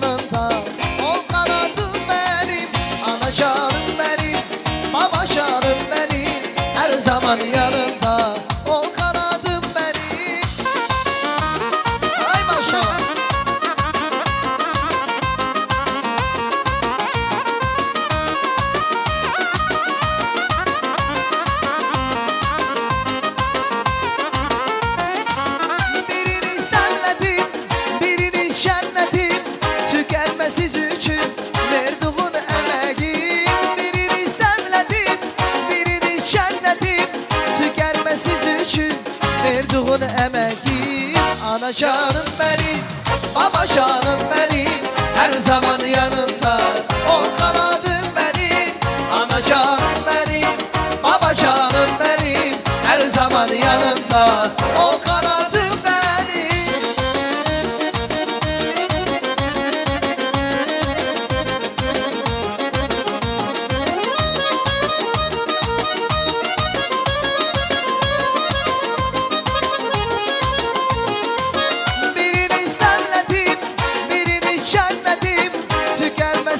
yanımda. Ol kanadım benim, ana canım benim, baba canım benim, her zaman yanımda. Ol kanadım benim. Ay maşallah. Siz için verduğun emeğim, biriniz demledim, biriniz şenledim. Tükenmesiz için verduğun emeğim. Ana canım benim, baba canım benim, her zaman yanımda. Ol kanadım benim, ana canım benim, baba canım benim, her zaman yanımda. Ol kanadım benim.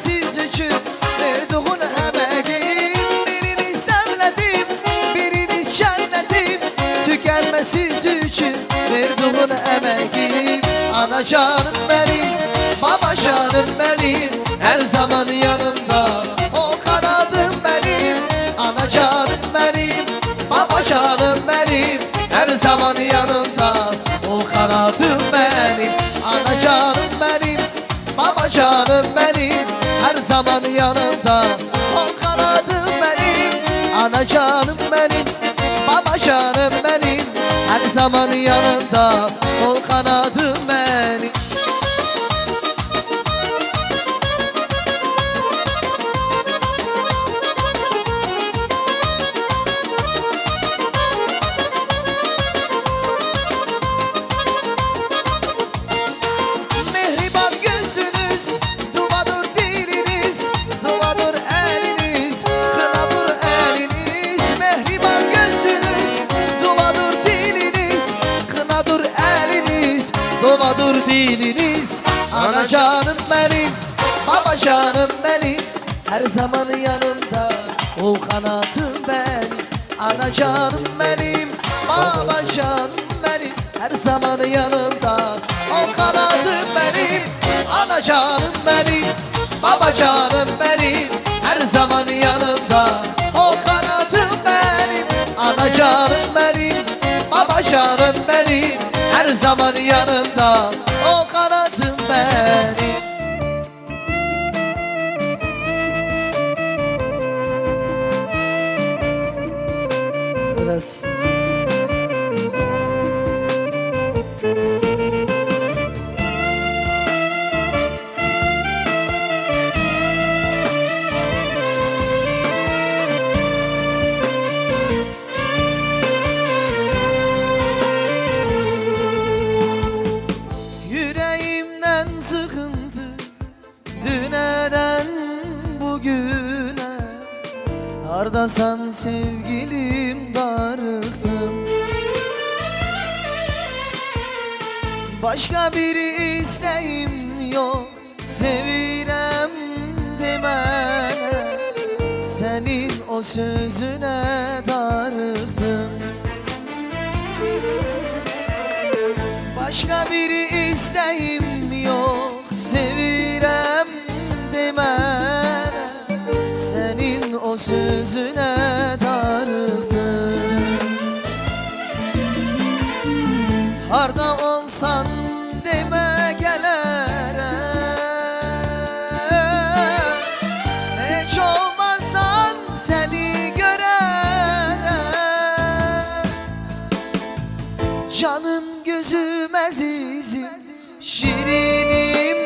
Siz için verduğun emeğim, biriniz demledim, biriniz şenledim. Tükenmesiz için verduğun emeğim. Ana canım benim, baba canım benim, her zaman yanımda. O kanadım benim, ana canım benim, baba canım benim, her zaman yanımda. O kanadım benim, ana canım benim, baba canım benim, her zaman yanımda. O kanadım benim, ana canım benim, baba canım benim, her zaman yanımda. O kanadım benim. Dovadır diliniz, ana canım benim, baba canım benim, her zaman yanımda. Ol kanatım benim, ana canım benim, baba canım benim, her zaman yanımda. Ol kanatım benim, ana canım benim, baba canım benim, her zaman yanımda. Ol kanatım benim, ana canım benim, baba canım benim, her zaman yanımda. O kanadım benim. Biraz sıkıntı düneden bugüne. Hardasan sevgilim darıktım. Başka biri isteğim yok, sevirem demene. Senin o sözüne darıktım. Başka biri isteğim yok, sevirem demene. Senin o sözüne darıktım. Harda olsan deme gelere, hiç olmazsan seni görere. Canım gözüm azizim, şirinim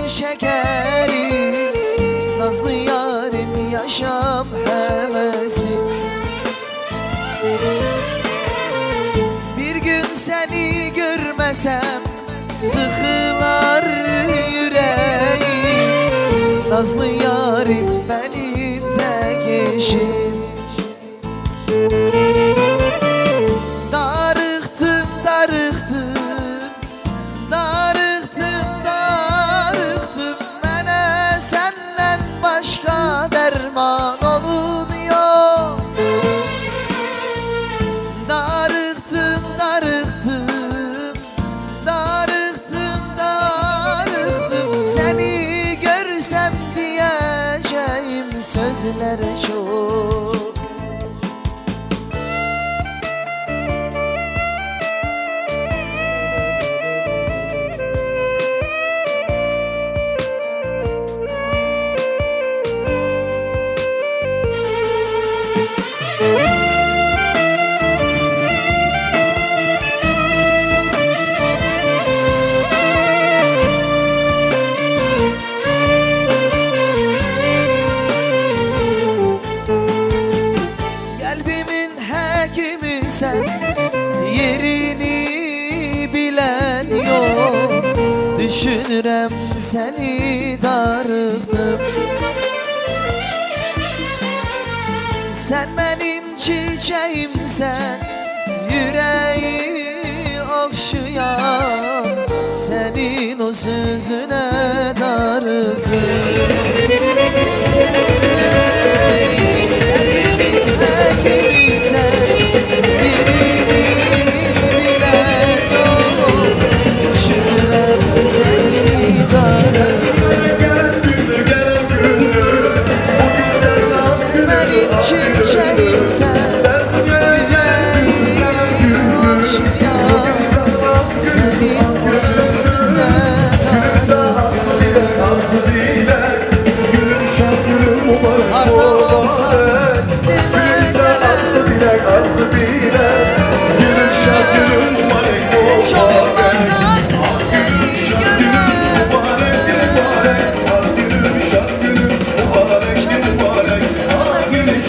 şekerim, nazlı yarim yaşam hevesim. Bir gün seni görmesem sıkılar yüreğim. Nazlı yarim benim tek eşim. Darıktım, darıktım, darıktım, darıktım. sözlere çok. Kalbimin hakimi sen, yerini bilen yok. Düşünürem seni darıktım. Sen benim çiçeğimsen, yüreği okşayan, senin o sözüne darıktım. Kalbimin hakimi sen, birini bilen yok. Düşünürem seni darıktım. Sen benim çiçeğimsen, yüreği okşayan, senin o sözüne darıktım. Hardal olsa hiç olmazsa seni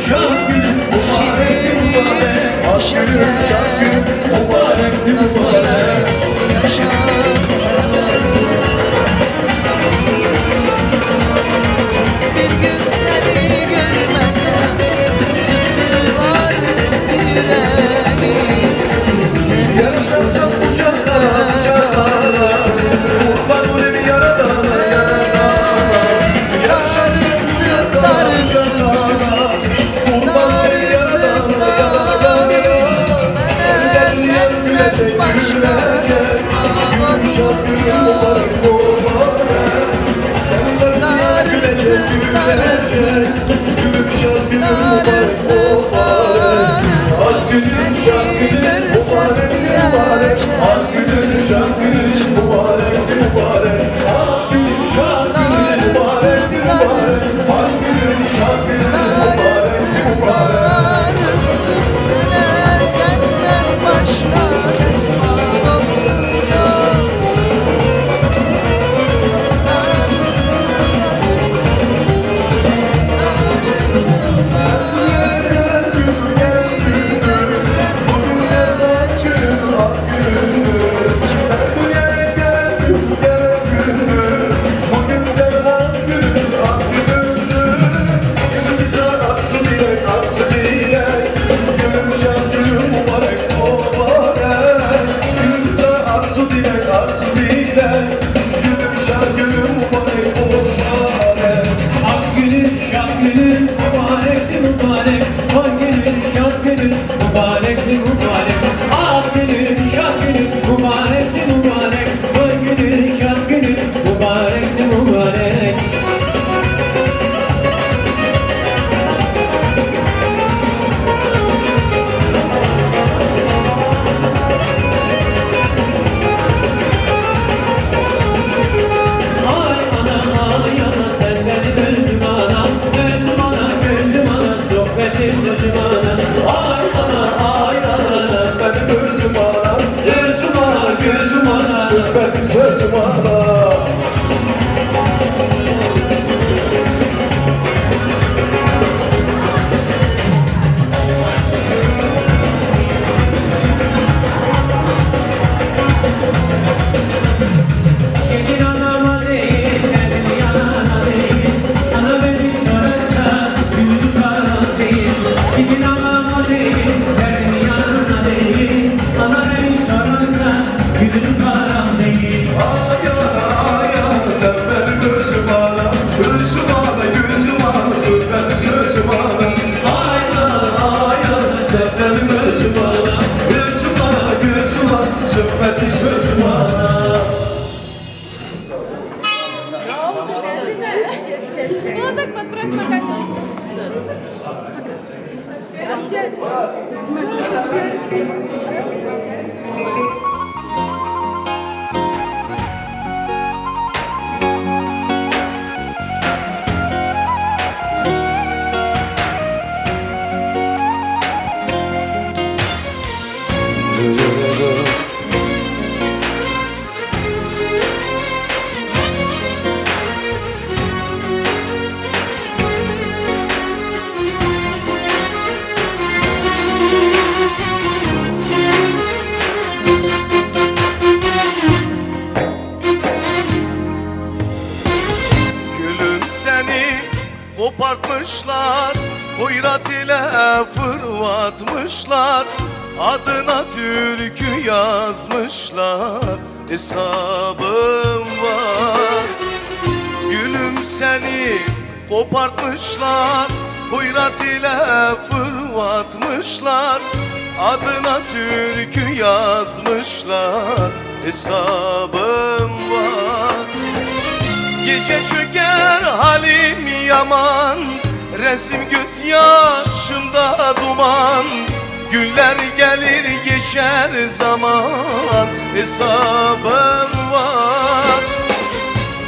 görmem. Şirinim, şekerim, nazlı yarim yaşamazsın. Bir gün seni görmesem sıkılar yüreğim. Senin sözüne seni görsem diyeceğim sözüm için. Senden başka derman olmuyor. Seni görsem diyeceğim sözüm için. Gülüm seni kopartmışlar, hoyrat ile fırlatmışlar, adına türkü yazmışlar, hesabım var. Gülüm seni kopartmışlar, hoyrat ile fırlatmışlar, adına türkü yazmışlar, hesabım var. Gece çöker halim yaman, resim gözyaşımda duman, günler gelir geçer zaman, hesabım var.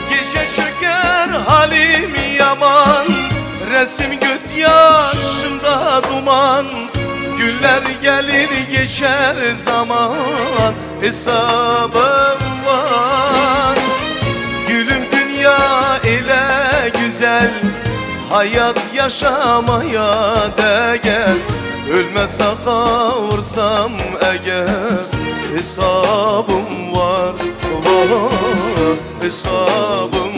Gece çöker halim yaman, resim gözyaşımda duman, günler gelir geçer zaman, hesabım var. Gülüm dünya ile güzel, hayat yaşamaya değer, ölmese kavursam eğer, hesabım var, var, hesabım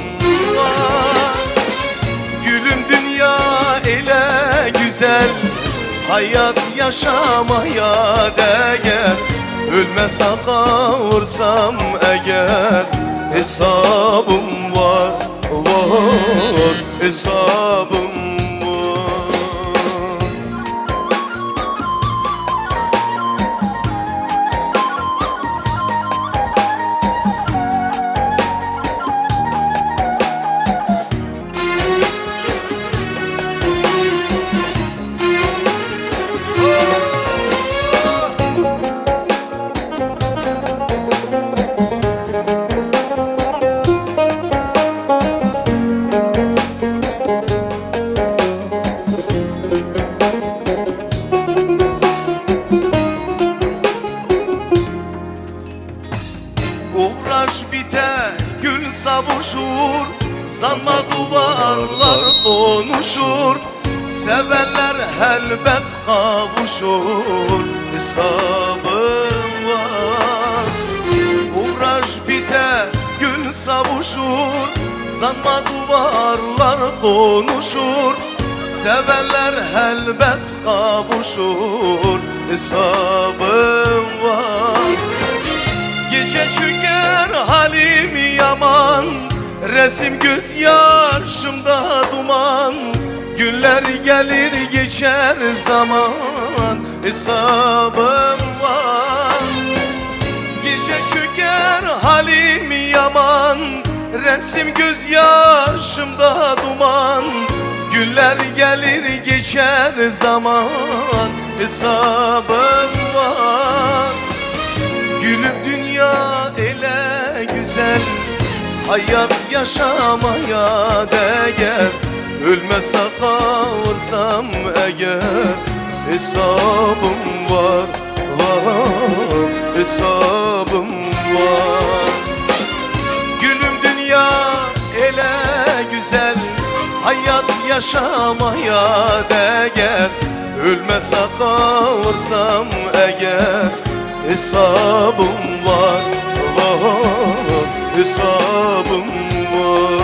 var. Gülüm dünya ile güzel, hayat yaşamaya değer, ölmese kavursam eğer, hesabım var, var, hesabım var. Uğraş biter, gül savuşur, sanma duvarlar konuşur, sevenler elbet kavuşur, hesabım var. Uğraş biter, gül savuşur, sanma duvarlar konuşur, sevenler elbet kavuşur, hesabım var. Gece çöker halim yaman, resim gözyaşımda duman, günler gelir geçer zaman, hesabım var. Gece çöker halim yaman, resim gözyaşımda duman, günler gelir geçer zaman, hesabım var. Gülüm dünya ele güzel, hayat yaşamaya değer, ölmese kavursam eğer, hesabım var, var, hesabım var. Gülüm dünya ele güzel, hayat yaşamaya değer, ölmese kavursam eğer, hesabım var, var, hesabım var.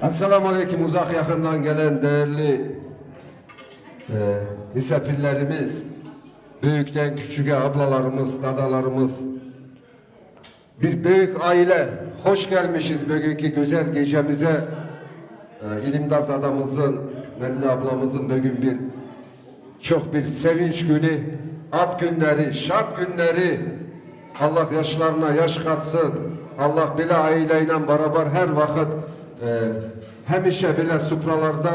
Esselamu Aleyküm, uzak yakından gelen değerli misafirlerimiz, büyükten küçüğe ablalarımız, dadalarımız, bir büyük aile, hoş gelmişiz bugünkü güzel gecemize. İlimdar dadamızın, Medine ablamızın bugün çok bir sevinç günü, ad günleri, şad günleri, Allah yaşlarına yaş katsın. Allah bile aileyle beraber her vakit hemişe bile supralarda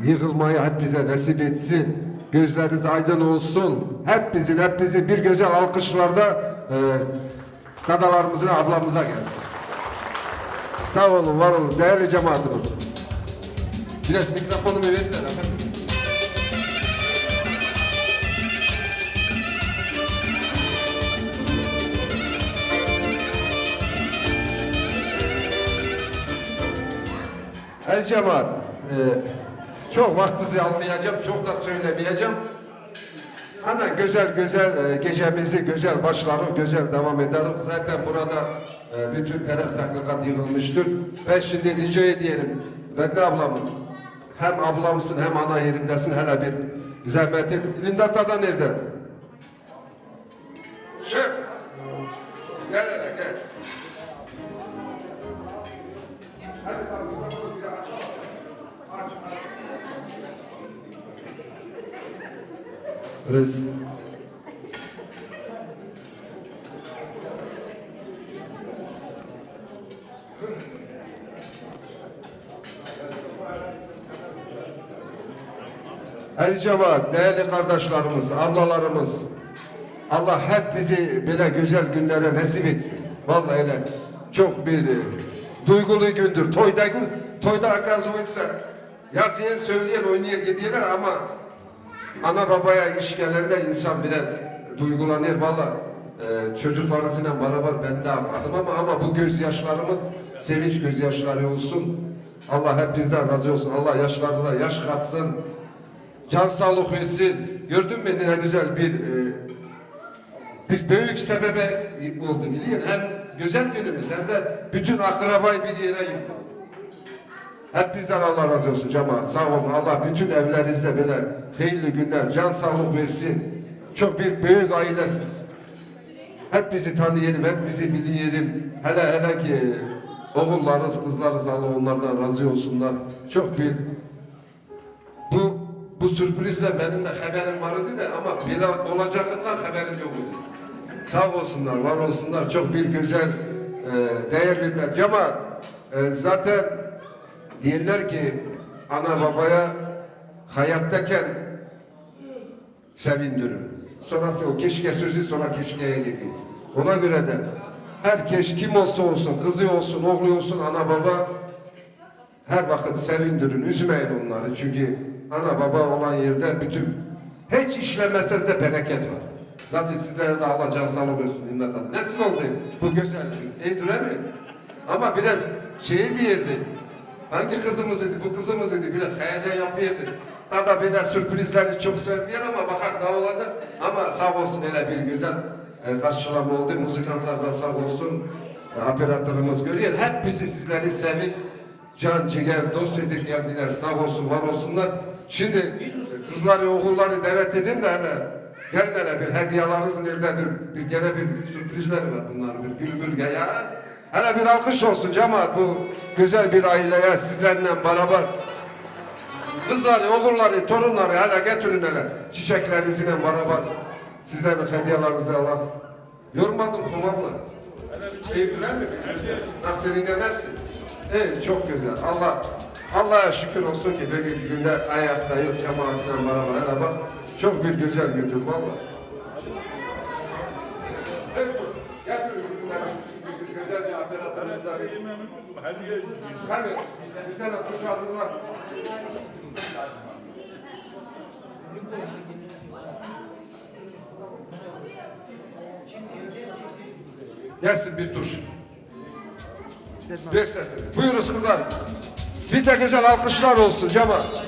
yığılmayı hep bize nasip etsin. Gözleriniz aydın olsun. Hep bizim bir güzel alkışlarda kadalarımızın ablamıza gelsin. Sağ olun, var olun değerli cemaatimiz. Biraz mikrofonumu verin efendim. El cemaat, çok vaktinizi almayacağım, çok da söylemeyeceğim. Hemen güzel gecemizi, güzel başları, güzel devam ederiz. Zaten burada bütün taraf taklikat yığılmıştır. Ben şimdi rica ederim, Bende ablamız, hem ablamsın hem ana yerimdesin, hele bir zahmet et. Lindar Tada nerede? Şef, gel hele gel. Rız. Aziz cemaat, değerli kardeşlerimiz, ablalarımız, Allah hep bizi böyle güzel günlere nasip etsin. Vallahi öyle çok bir duygulu gündür. Toyda akazı olsa yazıyan söyleyen oynayan gidiyorlar ama ana babaya iş gelende insan biraz duygulanır. Vallahi çocuklarıyla beraber ben de ağladım ama bu gözyaşlarımız sevinç gözyaşları olsun. Allah hep bizden razı olsun. Allah yaşlarınıza yaş katsın. Can sağlık versin. Gördün mü ne güzel bir büyük sebebe oldu biliyor. Hem güzel günümüz hem de bütün akrabayı bir yere yıktı. Hep bizden Allah razı olsun cemaat. Sağ olun. Allah bütün evlerinizde böyle hayırlı günler, can sağlık versin. Çok bir büyük ailesiz. Hep bizi tanıyalım, hep bizi biliyelim. Hele ki oğullarız, kızlarız, Allah onlardan razı olsunlar. Çok bir bu sürprizle benim de haberim vardı da ama bile olacağından haberim yoktu. Sağ olsunlar, var olsunlar. Çok bir güzel değer verdiler. Cemaat zaten diyorlar ki ana babaya hayattayken sevindirin. Sonrası o keşke sözü sonra keşkeye gidiyor. Ona göre de herkes kim olsa olsun, kızı olsun, oğlu olsun, ana baba her vakit sevindirin, üzmeyin onları. Çünkü ana baba olan yerde bütün hiç işlemezseniz de bereket var. Zaten sizlere de Allah can sağlık versin. Nasıl oldu bu güzel gün? İyi duramıyor. Ama biraz diyerdi. Hangi kızımız idi? Bu kızımız idi. Biraz heyecan yapıyordu. Daha böyle sürprizleri çok seviyor ama bakak ne olacak. Ama sağ olsun öyle bir güzel karşılama oldu. Müzikantlar da sağ olsun. Operatörümüz görüyor. Hep bizi sizleri sevip can ciğer dost edip geldiler. Sağ olsun, var olsunlar. Şimdi kızları, oğulları davet edin de hele gelin hele bir hediyeleriniz nerededir? Gene bir sürprizler var bunlar. Bir gül ya. Hele bir alkış olsun cemaat bu güzel bir aileye sizlerle beraber. Kızları, oğulları, torunları hele getirin hele. Çiçeklerinizle beraber. Sizlerin hediyelerinizle Allah. Yormadım kumabla. Güzel mi? Nasıl seninle nasıl? Evet, çok güzel. Allah'a şükür olsun ki bugünkü günde ayakta yok cemaatiyle beraber. Hele bak çok bir güzel gündür valla. Evet, yapıyoruz güzel bir operatörümüze bir. Hadi bir tane kuş hazırla. Gelsin bir tuş. Ver sesini. Buyuruz kızlar. Bize güzel alkışlar olsun cemaat.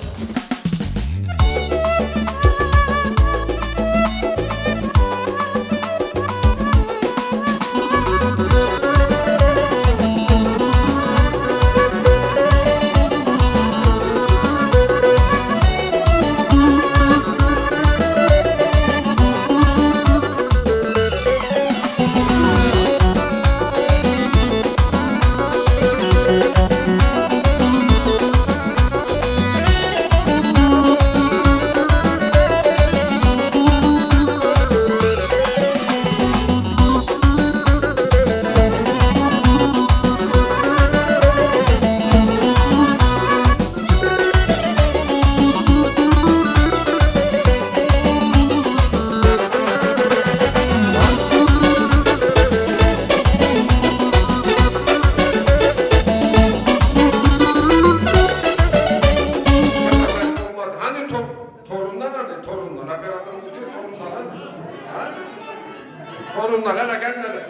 Torunlar hele gelin hele.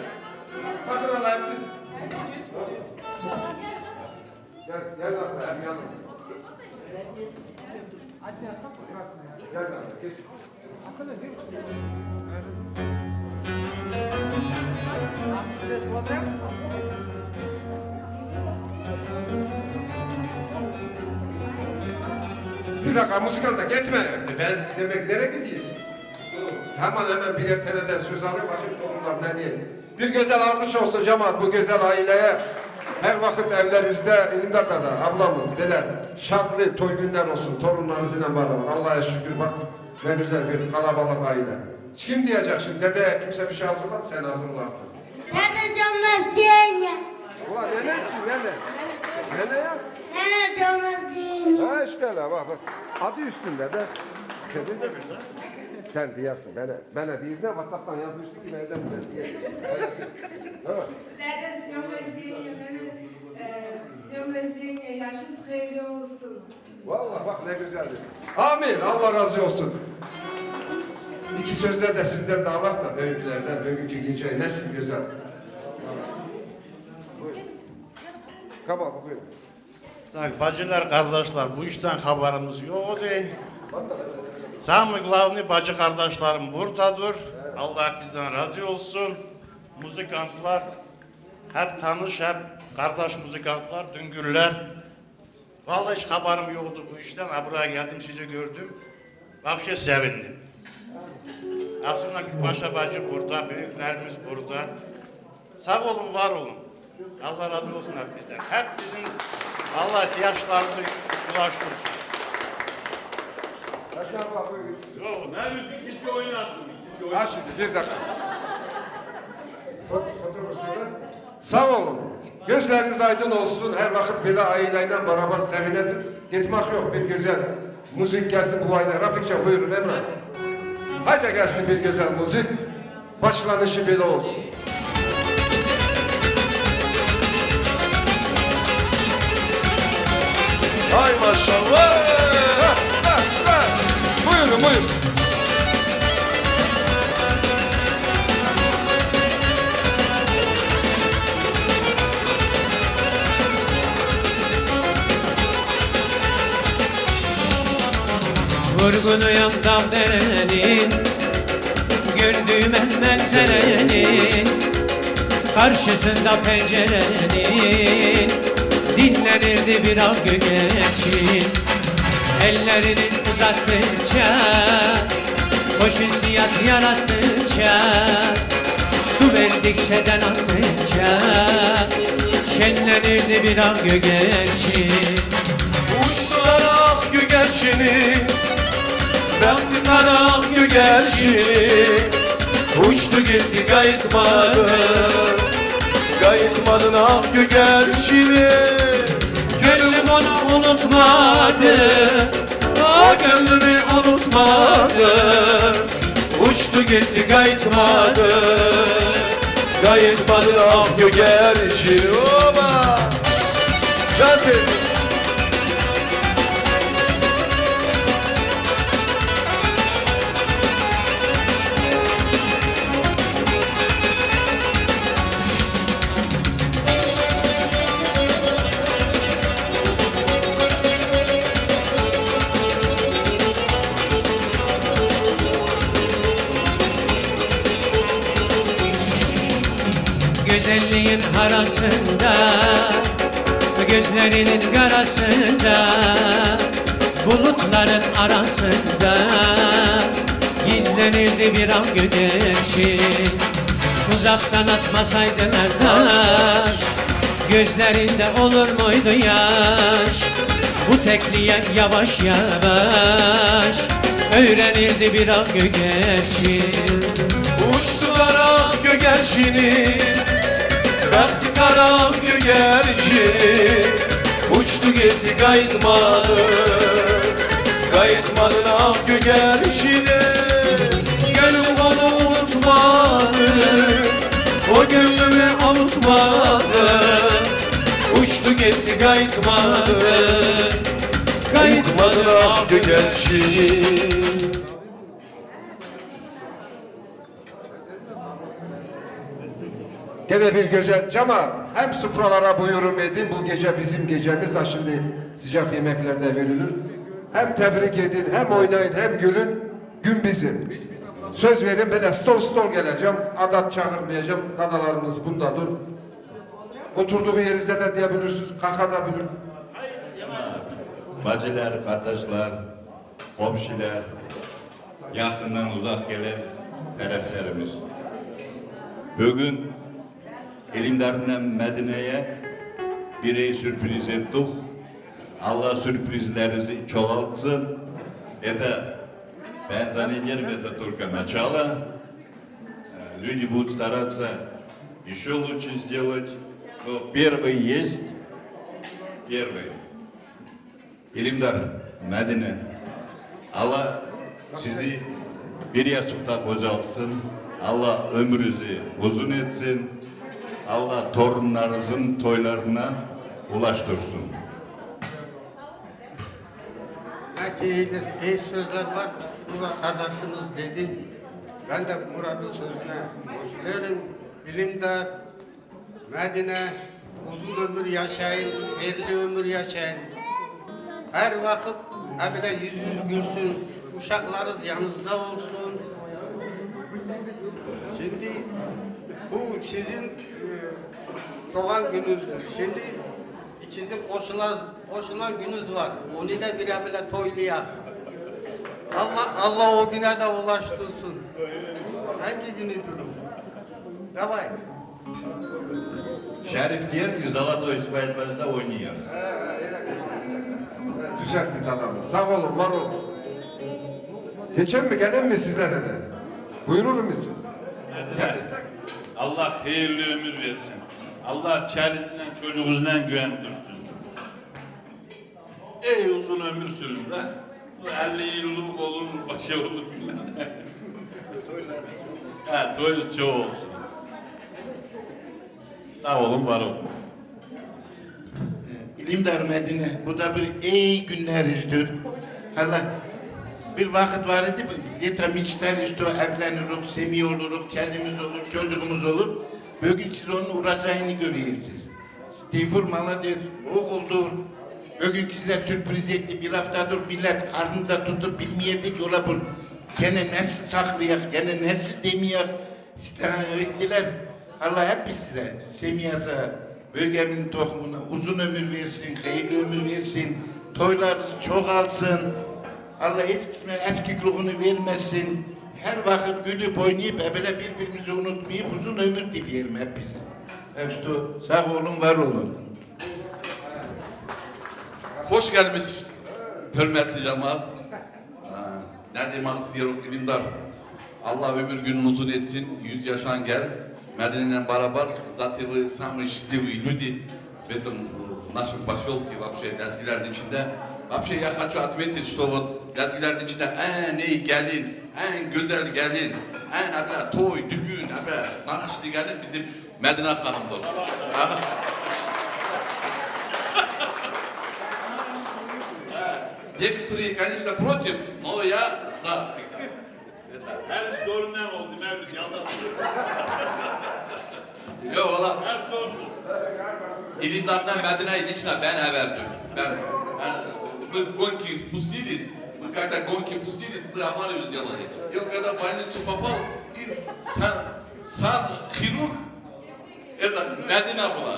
Bakın hele hep biz. Gel artık hem yanım. Gel artık geç. Bir dakika musikanta gitme. Ben demek nereye gidiyorsun? Hemen birer taneden söz alayım bakayım torunlar ne diye. Bir güzel alkış olsun cemaat bu güzel aileye. Her vakit evlerinizde elimdarda da ablamız böyle şarklı toy günler olsun torunlarınızla beraber. Allah'a şükür bak ne güzel bir kalabalık aile. Kim diyecek şimdi dede kimse bir şey hazırladı sen hazırlardın. Dede canmaz diyene. Ulan nene için nene? Nene ya? Dede canmaz diyene. Ha işte öyle bak. Adı üstünde de. Sen diyersin. Bana değil de WhatsApp'tan yazmıştık ki nereden diye. Dede istiyorum rejime, yaşınız hayırlı olsun. Vallahi bak ne güzeldi. Amin. Allah razı olsun. İki sözler de sizden de Allah da büyüklerden bugünkü gece nesil güzel. Kamal buyurun. Tak, bacılar, kardeşler, bu işten haberimiz yok değil. Sami Glavni bacı kardeşlerim buradadır. Allah bizden razı olsun. Müzikantlar hep tanış, hep kardeş müzikantlar, düngürler. Vallahi hiç haberim yoktu bu işten. Buraya geldim, sizi gördüm. Vapşe sevindim. Aslında Gülpaşa bacı burada, büyüklerimiz burada. Sağ olun, var olun. Allah razı olsun hep bizden. Hep bizim Allah ihtiyaçlarımızı ulaştırsın. Yok. Nerede bir kişi oynarsın? Ha şimdi bir dakika. Fotoğrafı söyle. Sağ olun. Gözleriniz aydın olsun. Her vakit böyle aileyle beraber sevinesiniz. Gitmek yok bir güzel. Müzik gelsin bu aile. Rafikcan buyurun Emrah. Haydi gelsin bir güzel müzik. Başlanışı böyle olsun. Ay maşallah. Buyurun buyurun. Vurgunuyum derenin, gördüğüm en menzerenin, karşısında pencerenin, dinlenirdi bir al güneşin. Ellerini uzattıkça, hoş hissiyat yarattıkça, su verdikçe den attıkça, şenlenirdi bir al güneşin. Uçtular ah gügerçini, baktı kara gügerçini. Uçtu gitti kayıtmadı, kayıtmadın ah gügerçini. Gönlüm onu unutmadı, O gönlümü unutmadı. Uçtu gitti kayıtmadı, kayıtmadın ah gügerçini. Oba! Canım. güzelliğin arasında, gözlerinin karasında, bulutların arasında gizlenirdi bir an güneşin. Uzaktan atmasaydılar taş, gözlerinde olur muydu yaş? Bu tekliğe yavaş yavaş öğrenirdi bir an güneşin. Uçtular ah gügerçini, baktı kara gügerçini. Uçtu gitti kayıtmadı, kayıtmadın ah gügerçini. Gönlüm onu unutmadı, o gönlümü unutmadı. Uçtu gitti kayıtmadı, kayıtmadın ah gügerçini. Gene bir güzel cama hem supralara buyurun edin. Bu gece bizim gecemiz. Ha şimdi sıcak yemekler de verilir. Hem tebrik edin, hem oynayın, hem gülün. Gün bizim. Söz verin böyle stol geleceğim. Adat çağırmayacağım. Dadalarımız bundadır. Oturduğu yerinizde de diyebilirsiniz. Kakadabilir. Bacılar, kardeşler, komşular, yakından uzak gelen taraflarımız. Bugün elimlerinden Medine'ye bir sürpriz ettik. Allah sürprizlerinizi çoğaltsın. Ben zannediyorum только начало. Люди будут стараться еще лучше сделать. Но первый есть. Первый. İlimdar, Medine. Allah sizi bir yastıkta kocatsın. Allah ömrünüzü uzun etsin. Allah torunlarınızın toylarına ulaştırsın. Belki iyi sözler var. Murat kardeşimiz dedi. Ben de Murat'ın sözüne koşuluyorum. Bilimdar, Medine, uzun ömür yaşayın, hayırlı ömür yaşayın. Her vakit böyle yüzünüz gülsün, uşaklarınız yanınızda olsun. Şimdi bu sizin doğan gününüzdür. Şimdi ikizin koşulan gününüz var. Onu da bile toylayak. Allah o güne de ulaştırsın. Hangi günüdür o? Davay. Şerif diyor ki Zalatoy Svayelbaz'da oynuyor. Düzelttik adamı. Sağ olun, var olun. Geçen mi, gelen mi sizlere de? Buyurur musunuz? Allah hayırlı ömür versin. Allah çelisinden çocuğunuzdan güvendirsin. Ey uzun ömür sürün de. 50 yıllık olur, başa olur bilmem ne. Ha, toyunuz çoğu olsun. Sağ olun, var olun. İlimdar Medine, bu da bir iyi günlerizdir. Allah bir vakit var idi, yetemişler işte evleniriz, semi oluruz, kendimiz olur, çocuğumuz olur. Bugün siz onun uğraşayını görüyorsunuz. Teyfur Maladır, oğuldur. Bugün size sürpriz etti, bir haftadır millet karnında tutup bilmeyerdik yola bu. Gene nesil saklayak, gene nesil demeyek. İşte ettiler. Allah hep size, semiyasa, bölgemin tohumuna uzun ömür versin, hayırlı ömür versin, toylarınız çoğalsın. Allah eskikliğini vermesin. Her vakit gülüp oynayıp böyle birbirimizi unutmayıp uzun ömür dileyelim hep bize. İşte sağ olun, var olun. Hoş gelmişsiniz hürmetli cemaat. Ne demek istiyorum İlimdar? Allah ömür günün uzun etsin, 100 yaşan gel. Medine'yle beraber zaten самые счастливые люди в этом нашем поселке, вообще yazgilerin içinde. Вообще я хочу отметить, что вот yazgilerin içinde en iyi gelin, en güzel gelin, en abla toy, düğün, abla nakışlı gelin bizim Medine Hanım'dır. Некоторые, конечно, против, но я за всегда. Her sorundan oldu Mevlüt, yalan. Yok ola. Her sorun. İlimdardan Medine'yi лично ben verdim. Мы гонки спустились, мы когда гонки пустились, мы аварию сделали. И он когда в больницу попал, и сам хирург, это Медина была,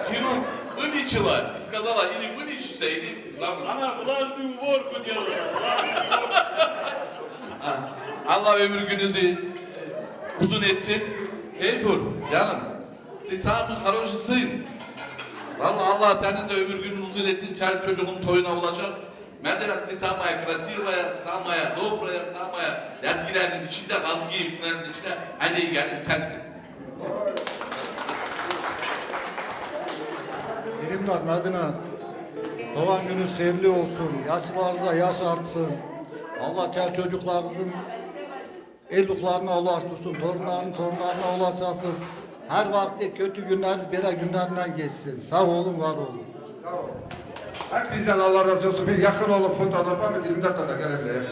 хирург вылечила и сказала, или вылечишься, или забудь. Ana bulan bir уборку делала. Allah ömür gününüzü uzun etsin. Teyfur, canım. Sen хороший сын. Vallahi Allah senin de ömür günün uzun etsin. Çocuğun toyuna ulaşır. Medine ты самая красивая, самая добрая, самая yazgilerin içinde, gaz giyimlerin içinde en iyi gelin sensin. İlimdar Medine, doğan gününüz hayırlı olsun, yaşlarınıza yaş artsın. Allah çocuklarınızın evliliklerine ulaştırsın, torunlarına ulaşasın. Her vakti kötü günleriniz böyle günlerden geçsin. Sağ olun, var olun. Hep bizden Allah razı olsun. Bir yakın olun, fotoğrafı mı? İlimdar'dan da gelebilir.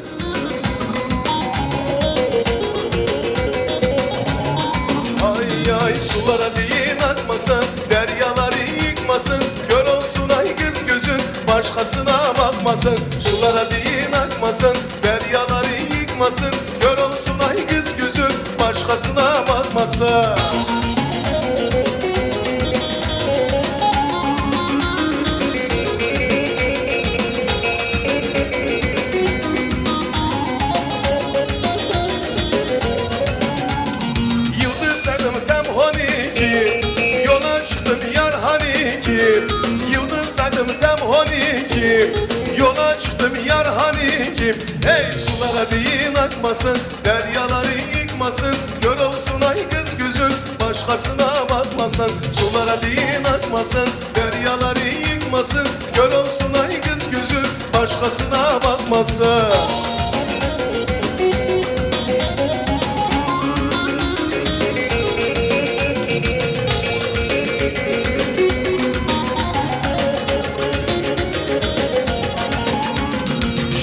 Ay ay Ay sulara değil akmasın, deryaları yıkmasın. Gör olsun ay kız gözün, başkasına bakmasın. Sulara değil akmasın, deryaları yıkmasın. Gör olsun ay kız gözün, başkasına bakmasın. Yıldızlarım temhoniki, yola çıktım yar hani ki. Yıldızlarım temhoniki, yola çıktım yar hani ki. Hey sulara değil akmasın, deryaları yıkmasın. Gör olsun ay kız gözün, başkasına bakmasın. Sulara değil akmasın, deryaları yıkmasın. Gör olsun ay kız gözün, başkasına bakmasın.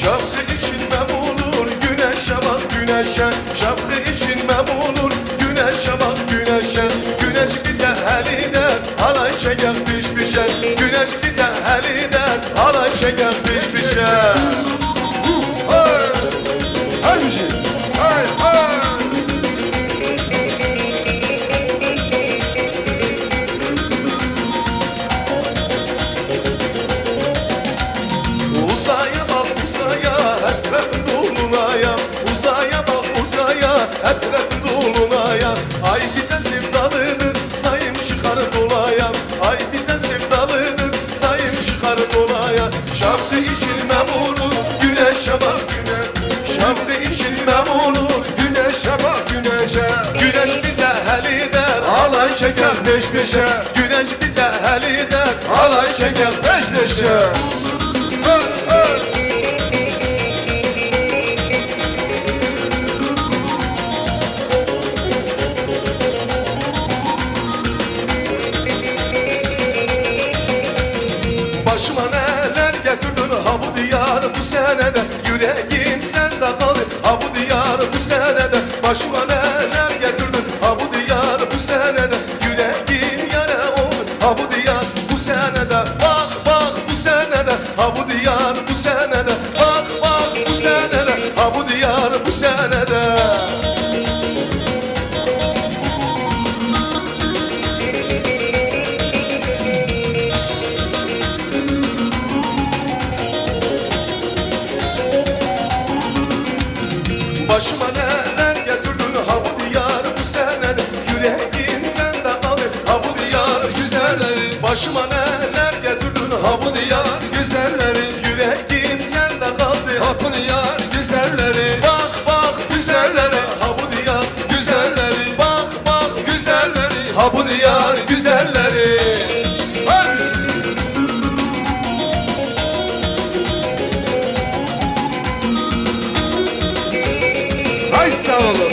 Şapkı içilmem olur güneşe bak güneşe. Şapkı içilmem olur güneşe bak güneşe. Güneş bize heliden halay çeker piş pişe. Güneş bize heliden halay çeker piş pişe. Hey! Hey bir şey! Hey! Hey! Uzaya bak uzaya, hasretim dolunaya. Uzaya bak uzaya, hasretim dolunaya. Ay bize sevdalıdır, sayım çıkar dolaya. Ay bize sevdalıdır, sayım çıkar dolaya. Şapkı içilmem olur, güneşe bak güneş. Şapkı içilmem olur, güneşe bak güneşe. Güneş bize heliden, alay çeker peş peşe. Güneş bize heliden, alay çeker peş peşe. Başıma neler getirdin ha bu diyar bu senede. Yüreğim sende kaldı ha bu diyar bu senede. Başıma neler getirdin ha bu diyar bu senede. Yüreğim yara oldu ha bu diyar bu senede. Bak bak bu senede ha bu diyar bu senede. Bak bak bu senede ha bu diyar bu senede. Başıma neler getirdin ha bu diyar bu senede. Yüreğim sende kaldı ha bu diyar güzelleri. Başıma neler getirdin ha bu diyar güzelleri. Yüreğim sende kaldı ha bu diyar güzelleri. Bak bak güzellere ha bu diyar güzelleri. Bak bak güzelleri ha bu diyar güzelleri. Hey! Ay sağ olun.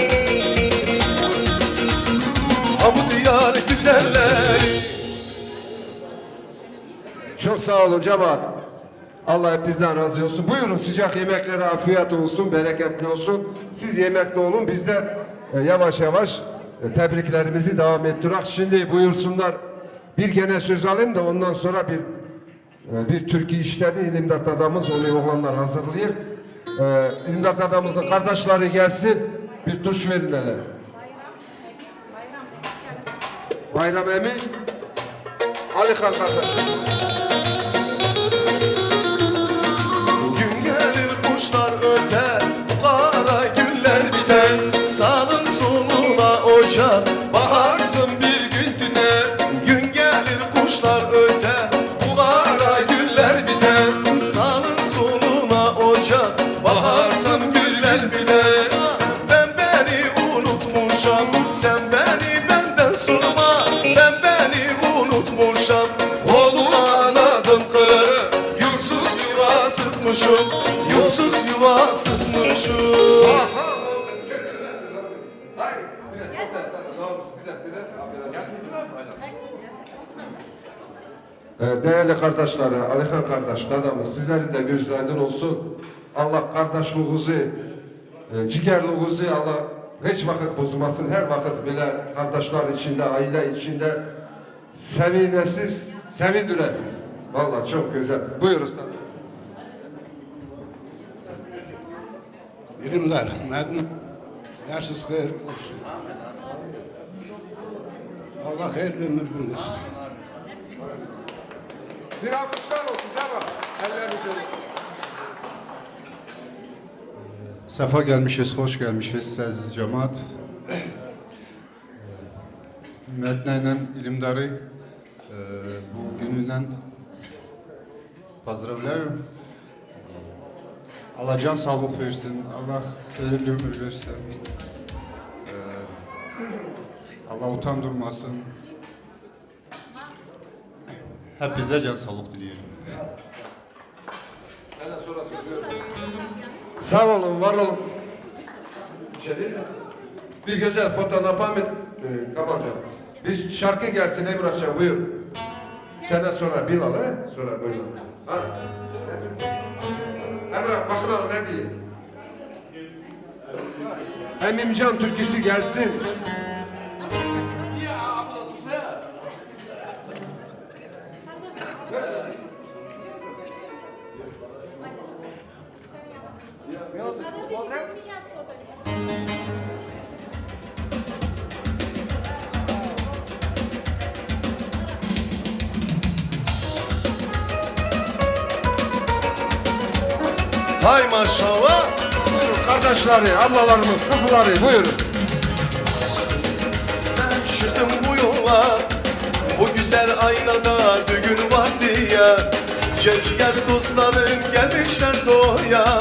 Ha bu diyar güzelleri. Çok sağ olun cemaat. Allah hepinizden razı olsun. Buyurun sıcak yemeklere afiyet olsun, bereketli olsun. Siz yemekte olun, biz de yavaş yavaş tebriklerimizi devam ettirak. Şimdi buyursunlar. Bir gene söz alayım da ondan sonra bir türkü işledi. İlimdar adamız onu oğlanlar hazırlıyor. İlimdar adamımızın kardeşleri gelsin. Bir tuş verin hele. Bayram Emi, Alihan kardeşim. Gün gelir kuşlar öter, kara güller biter. Sağın soluna ocak, baharsın bir gün düne. Gün gelir kuşlar öter, kara güller biter. Sağın soluna ocak, baharsın güller biter. Sen beni unutmuşam, sen beni benden sorma. Ben beni unutmuşam, oğluman adım kırı. Yursuz yuvasızmışım, yursuz yuvasızmışım. Değerli kardeşleri, Alihan kardeş, dadamız sizlerin de gözü aydın olsun. Allah kardeşliğinizi, ciğerliğinizi Allah hiç vakit bozulmasın. Her vakit böyle kardeşler içinde, aile içinde sevinesiz, sevindiresiz. Vallahi çok güzel. Buyur usta. İlimler, Medine, yaşınız hayırlı olsun. Allah hayırlı ömür versin. Bir alkışlar olsun, tamam. Ellerinize. Sefa gelmişiz, hoş gelmişiz aziz cemaat. Medine ilimdarı bu gününden pozdravляю. Allah can sağlık versin, Allah hayırlı ömür versin. Allah utandırmasın. Hep bize can sağlık diliyorum. Sağ olun, var olun. Bir şey değil mi? Bir güzel fotoğraf Ahmet Kamalcan. Bir şarkı gelsin Emrahcan, buyur. Senden sonra Bilal, he? Sonra böyle. Ha? Emrah, bakalım ne diyeyim? Emimcan türküsü gelsin. Hay maşallah. Kardeşleri, ablalarımız, kızları buyurun. Ben çıktım bu yola, bu güzel aynada düğün var diye. Gençler dostlarım gelmişler toya,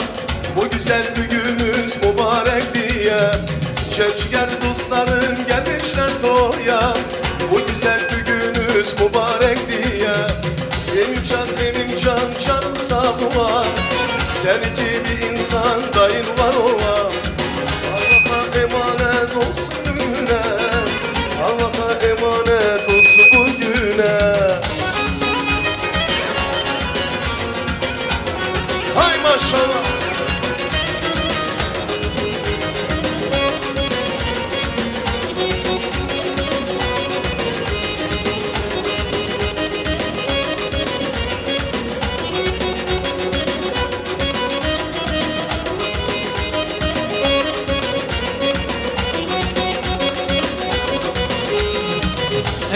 bu güzel düğünümüz mübarek diye. Gençler dostlarım gelmişler toya, bu güzel düğünümüz mübarek diye. Benim can canım sağ ola, sen gibi insan dayın var ola. Allah'a emanet olsun güne, Allah'a emanet olsun bu güne. Hay maşallah.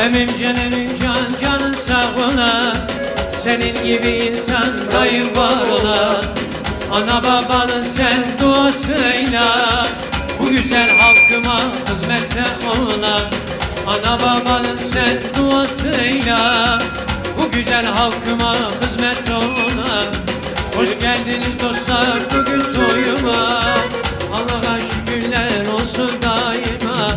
Emimcan canın sağ ola, senin gibi insan dayın var ola. Ana babanın sen duasıyla bu güzel halkıma hizmette ola. Ana babanın sen duasıyla bu güzel halkıma hizmette ola. Hoş geldiniz dostlar bugün toyuma, Allah'a şükürler olsun daima.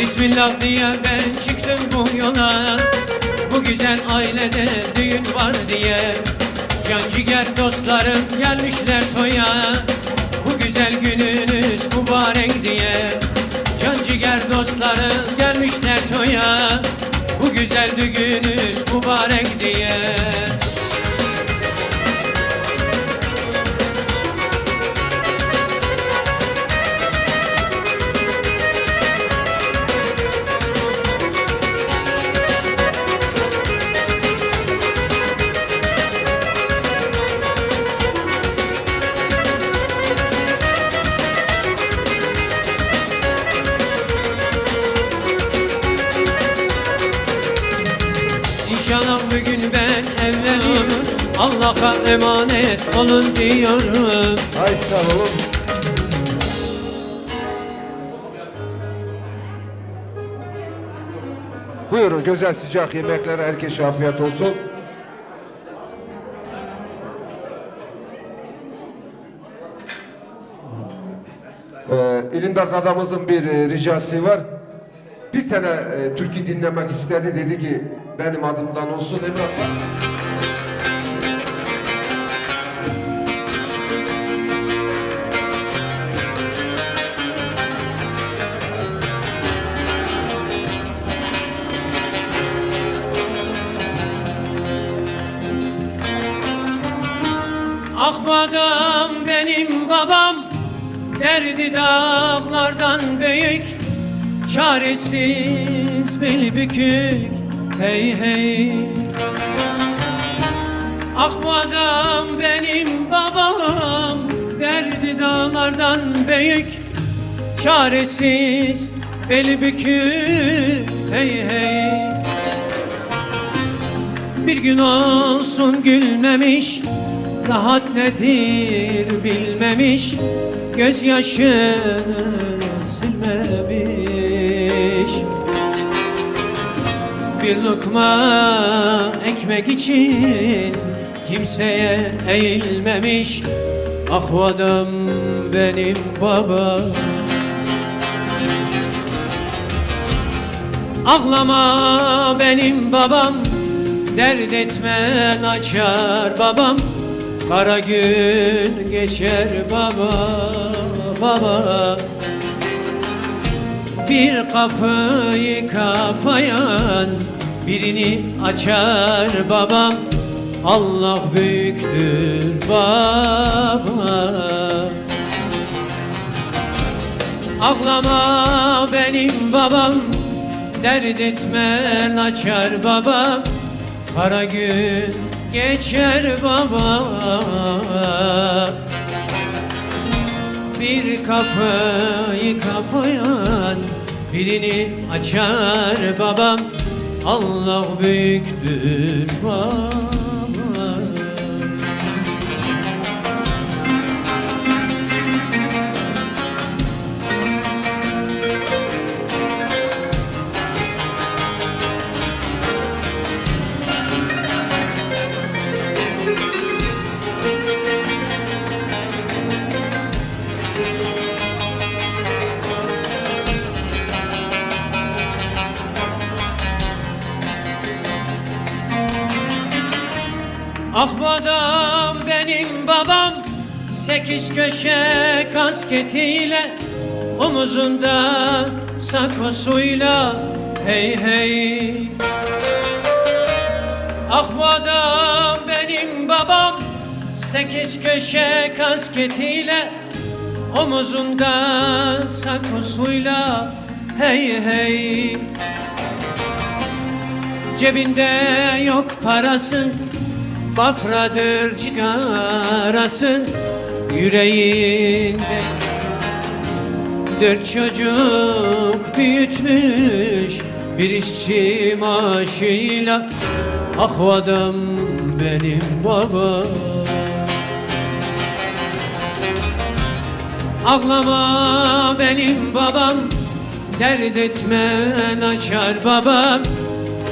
Bismillah diye ben çıktım bu yola, bu güzel ailede düğün var diye. Can ciğer dostlarım gelmişler toya, bu güzel gününüz mübarek diye. Can ciğer dostlarım gelmişler toya, bu güzel düğünüz mübarek diye. İnşallah bugün ben evleniyorum, Allah'a emanet olun diyorum. Hay sağ olun. Buyurun, güzel sıcak yemeklere herkese afiyet olsun. İlimdar adamımızın bir ricası var. Bir tane türkü dinlemek istedi, dedi ki benim adımdan olsun Emrah. Akbadam benim babam, derdi dağlardan büyük, çaresiz beli bükük, hey hey. Akbadam benim babam, derdi dağlardan büyük, çaresiz beli bükük, hey hey. Bir gün olsun gülmemiş, rahat nedir bilmemiş, gözyaşını silmemiş. Bir lokma ekmek için kimseye eğilmemiş. Ah o adam benim babam. Ağlama benim babam, dert etmen açar babam. Kara gün geçer baba, baba. Bir kapıyı kapayan birini açar babam. Allah büyüktür baba. Ağlama benim babam, dert etmen açar babam. Kara gün geçer baba. Bir kapıyı kapayan birini açar babam. Allah büyüktür baba. Akbadam benim babam, 8 köşe kasketiyle, omuzunda sakosuyla, hey hey. Akbadam benim babam, 8 köşe kasketiyle, omuzunda sakosuyla, hey hey. Cebinde yok parası, bafradır cigarası, yüreğinde 4 çocuk büyütmüş bir işçi maaşıyla. Ah o adam benim babam. Ağlama benim babam, dert etmen açar babam.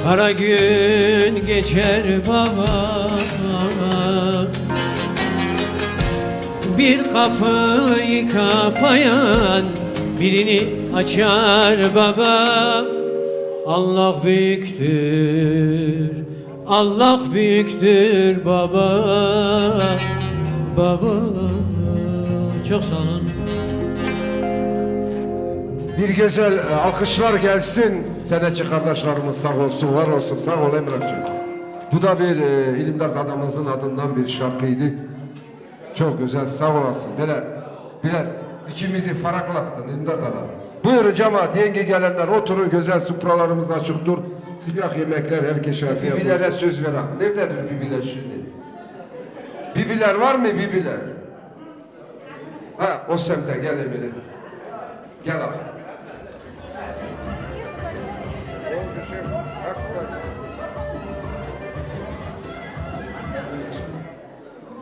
Kara gün geçer baba. Bir kapıyı kapayan birini açar baba. Allah büyüktür, Allah büyüktür baba. Baba. Çok sağ olun. Bir güzel alkışlar gelsin. Senetçi kardeşlerimiz sağ olsun, var olsun. Sağ ol Emrah'cığım. Bu da bir İlimdar adamımızın adından bir şarkıydı. Çok güzel, sağ olasın. Böyle biraz içimizi ferahlattın İlimdar adam. Buyurun cemaat, yenge gelenler oturun, güzel supralarımız açıktır. Sıcak yemekler herkese afiyet olsun. Bibilere söz ver. Nerededir bibiler şimdi? Bibiler var mı bibiler? Ha, o semte gel Emine. Gel abi.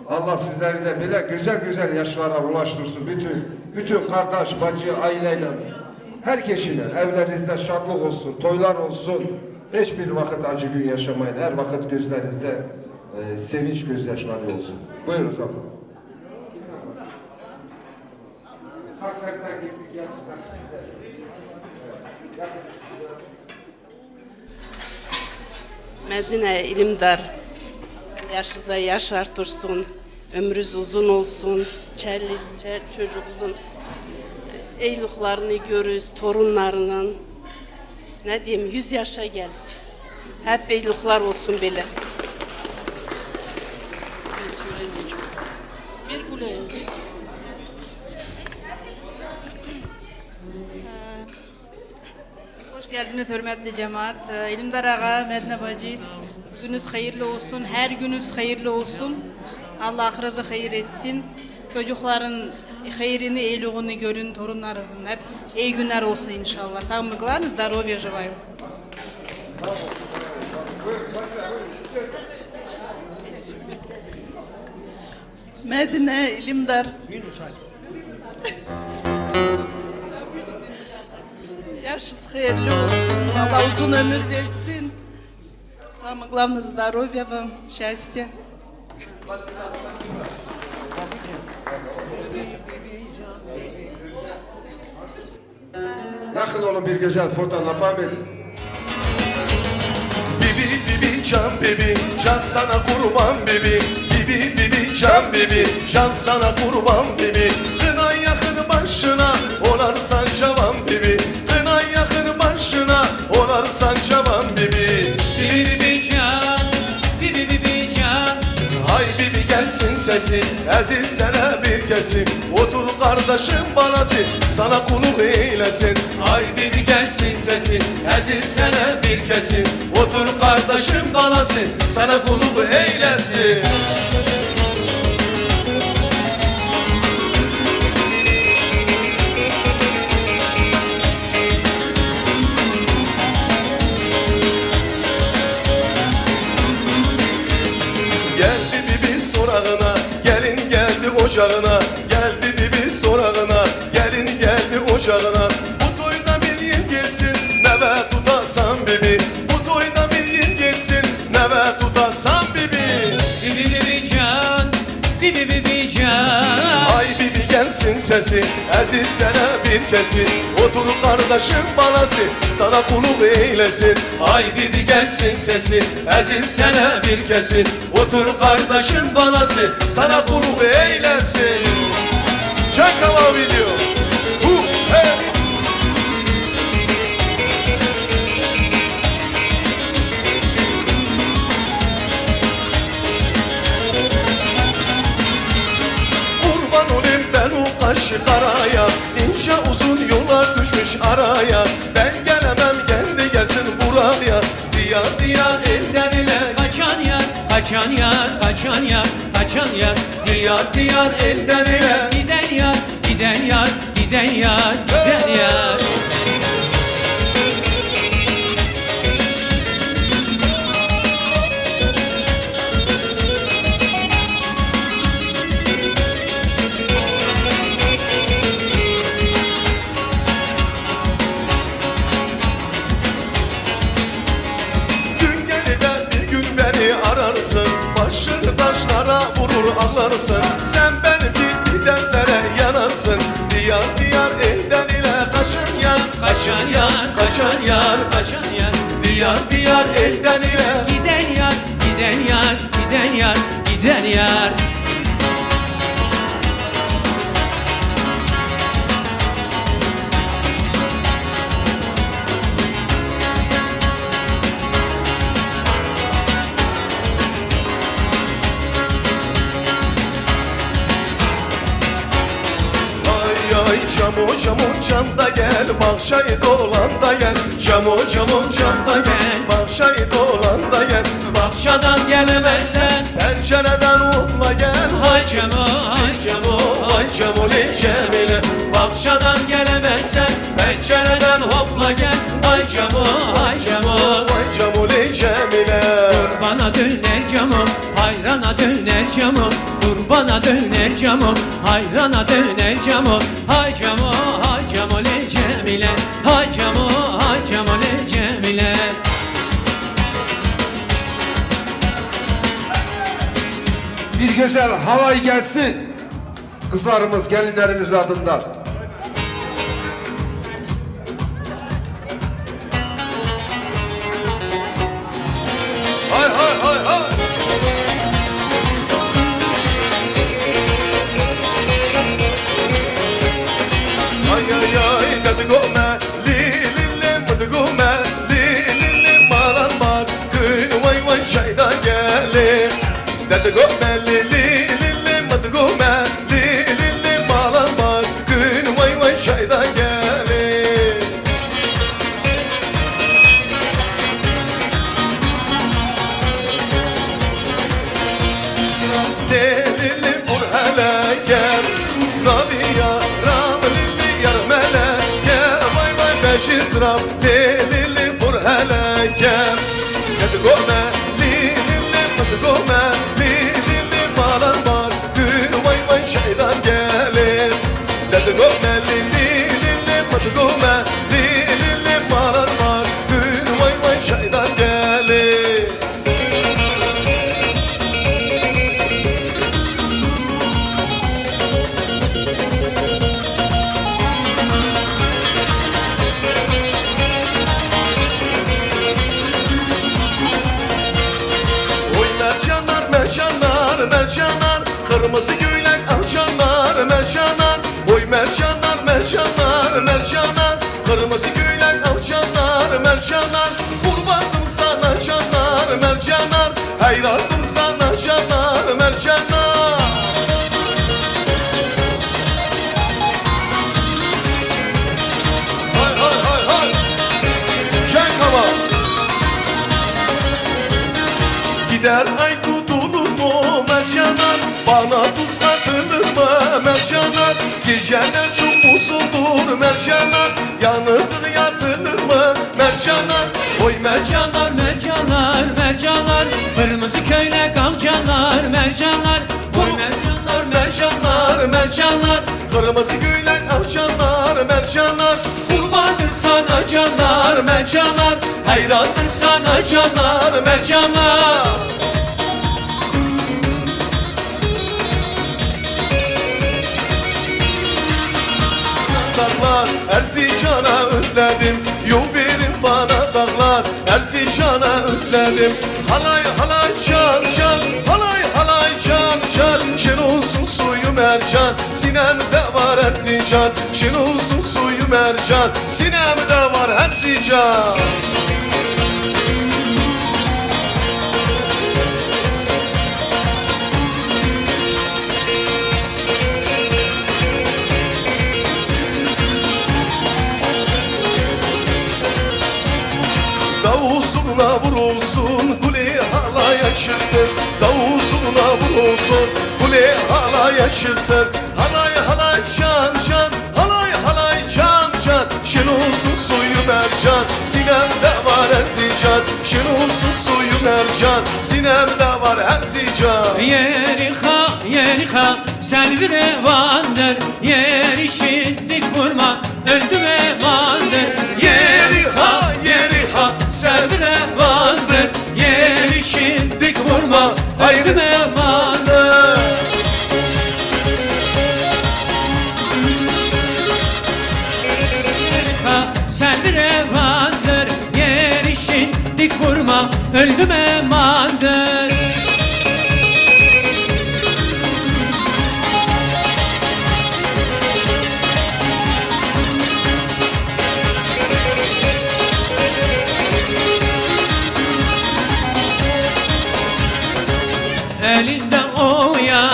Allah sizleri de böyle güzel güzel yaşlara ulaştırsın. Bütün kardeş, bacı, aileyle, herkesine evlerinizde şadlık olsun, toylar olsun. Hiçbir vakit acı gün yaşamayın. Her vakit gözlerinizde sevinç gözyaşları olsun. Buyurun sabah. Medine İlimdar yaşınıza yaş artırsın, ömrünüz uzun olsun, çocuğunuzun eyliklerini görürüz, torunlarının, ne diyeyim, 100 yaşa geliriz. Hep eylikler olsun böyle. Bir Hoş geldiniz hürmetli cemaat. İlimdar Ağa, Medine Bacı, gününüz hayırlı olsun, her gününüz hayırlı olsun. Allah ahırınızı hayır etsin. Çocukların hayırını, iyiliğini görün, torunlarınızın hep iyi günler olsun inşallah. Sağlıklar, здоровья желаю. Medine İlimdar. Yaşınız hayırlı olsun. Allah uzun ömür versin. Самое главное здоровья вам, счастья. Yakın olun bir güzel fotoğraf Ahmet. Bibi bibi can bibi, can sana kurban bibi. Bibi bibi can bibi, can sana kurban bibi. Kına yakın başına, onarsan cavan bibi. Kına yakın başına, onarsan cavan bibi. Bibi can, bibi can. Hay bibi gelsin sesi, ezilsene bir kesim. Otur kardeşim balası, sana kuluk eylesin. Hay bibi gelsin sesi, ezilsene bir kesim. Otur kardeşim balası, sana kuluk eylesin. Geldi bibi sorağına, gelin geldi ocağına. Geldi bibi sorağına, gelin geldi ocağına. Bu toyda bir yıl geçsin, neve tutasan bibi. Bu toyda bir yıl geçsin, neve tutasan bibi. Bibi can, bibi can. Ay bibi gelsin sesi, ezilsene bir kesin. Otur kardeşim balası, sana kuluk eylesin. Ay bibi gelsin sesi, ezilsene bir kesin. Otur kardeşim balası, sana kuluk eylesin. Çakala video. Hey. Kurban olayım ben o kaşı karaya, ince uzun yollar düşmüş araya. Ben gelemem kendi gelsin buraya. Diyar diyar elden ile Kaçan yar, kaçan yar, kaçan yar, kaçan yar. diyar diyar elden ile. Giden yar, giden yar, giden yar, giden yar. Gün gelir de bir gün beni ararsın. Başını taşlara vurur ağlarsın. Sen benim gibi dertlere yanarsın. Diyar diyar elden ile kaçan yar. Kaçan yar, kaçan yar, kaçan yar. Diyar diyar elden ile. Giden yar, giden yar, giden yar, giden yar. Camu camda gel, bahçayı dolan da gel. Camu camda gel, bahçayı dolan da gel. Bahçadan gelemezsen Pencereden uğla gel. hay Cemo, hay Cemo, Ay Cemoli Cemile. bahçadan gelemezsen pencereden hopla gel. Hay Cemo, hay Cemo. Ay Cemoli Cemile. Kurbana döner camım, hayrana döner camım. Kurbana döner camım, hayrana döner camım. Hay Cemo, hay Cemole Cemile. Hay Cemo, hay Cemole Cemile. Bir güzel halay gelsin. Kızlarımız, gelinlerimiz adından. Hay hay hay hay. Ay ay ay kadı gome li li li mıdı gome li li li malan mal kıy vay vay çayda geli. Dedi gome li li li li mıdı gome li şizrab Lili vur helekem Gedi gome Lili mıdı gome Lili malan var Gül vay vay şeyler gelir Gedi gome Lili mıdı gome Lili malan var Gül vay vay şeyler gelir Mercanlar, kırmızı göylek alçanlar mercanlar Oy mercanlar, mercanlar, mercanlar Kırmızı göylek alçanlar mercanlar Kurbanım sana canlar mercanlar Hayranım sana canlar mercanlar Hay hay hay hay Şen hava Gider ay tutulur mu mercanlar Bana tuz katılır mı mercanlar Geceler çok uzundur mercanlar Yalnızın yatılır mı mercanlar Oy mercanlar, mercanlar, mercanlar Kırmızı köylek amcalar, mercanlar Oy mercanlar, mercanlar, mercanlar Kırmızı göylek alçanlar mercanlar Kurbandır sana canlar, mercanlar Hayrandır sana canlar, mercanlar Dağlar Erzincan'a özledim Yol verin bana dağlar Erzincan'a özledim Halay halay can can Halay halay can can Şen olsun suyu mercan Sinemde var Erzincan Şen olsun suyu mercan Sinemde var Erzincan Davuzuna vurulsun kule halaya çıksın Davuzuna vurulsun kule halaya çıksın Halay halay can can Halay halay can can Şen olsun suyu mercan Sinemde var Erzincan Şen olsun suyu mercan Sinemde var Erzincan Yeriha, yeriha Selvi revandır Yeri şiddik vurma Öldüm emandır Yeriha, yeriha Selvi revandır Yeri şiddik vurma Öldüm emandır Yeriha Selvi revandır Yeri şiddik vurma Öldüm emandır Elinde oya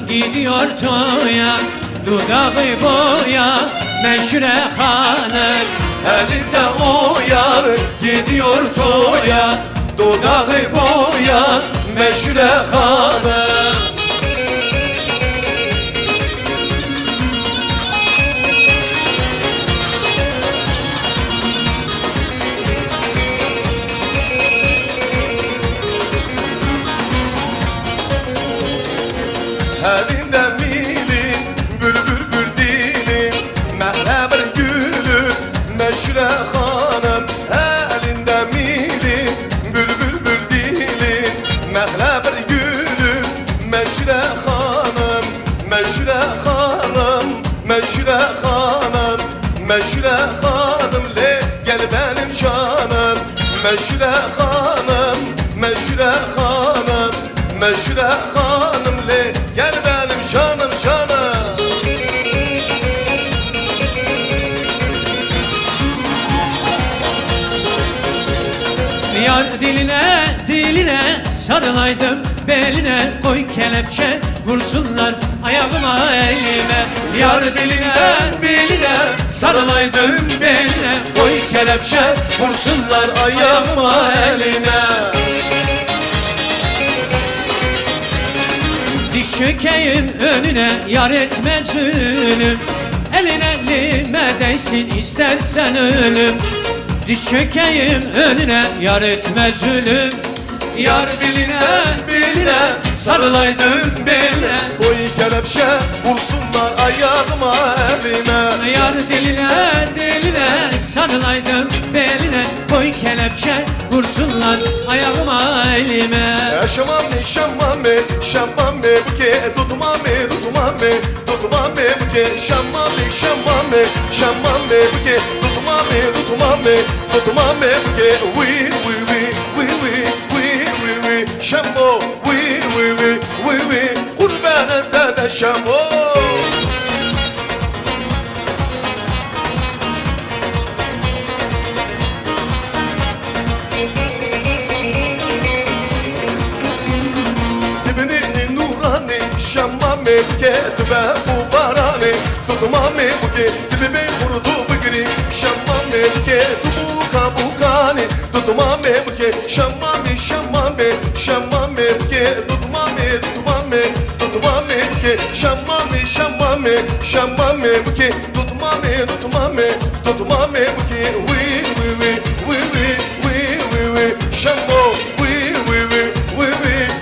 gidiyor toya Dudağı boya meşhure hanım Elinde o yar gidiyor toya Dudağı boya meşhure hanım Elinde mili bülbül bül dili Mehleber gülü meşhure hanım Elinde mili bülbül bül dili Mehleber gülü meşhure hanım Meşhure hanım Meşhure hanım Meşhure hanım le gel benim canım Meşhure hanım Meşhure hanım Meşhure hanım le gel benim canım canım Yar diline diline sarılaydım beline koy kelepçe vursunlar ayağıma elime Yar diline diline sarılaydım beline koy kelepçe vursunlar ayağıma eline Diş çökeyim önüne yar etmez ünüm Elin elime değsin istersen ölüm. Diş çökeyim önüne yar etmez ölüm. Yar biline biline sarılaydım beline. Koy kelepçe vursunlar ayağıma elime. Yar diline diline sarılaydım beline. Koy kelepçe vursunlar ayağıma elime. Şamame şamame şamame buke tutmame tutmame tutmame buke şamame şamame şamame buke tutmame tutmame tutmame buke we şambo we kurban ete şambo. Şamame buke tübe bu barane tutmame buke tübe be kurudu bugri şamame buke tubu kabukane tutmame buke şamame şamame şamame buke tutmame tutmame tutmame buke şamame şamame şamame buke tutmame tutmame tutmame buke we şambo we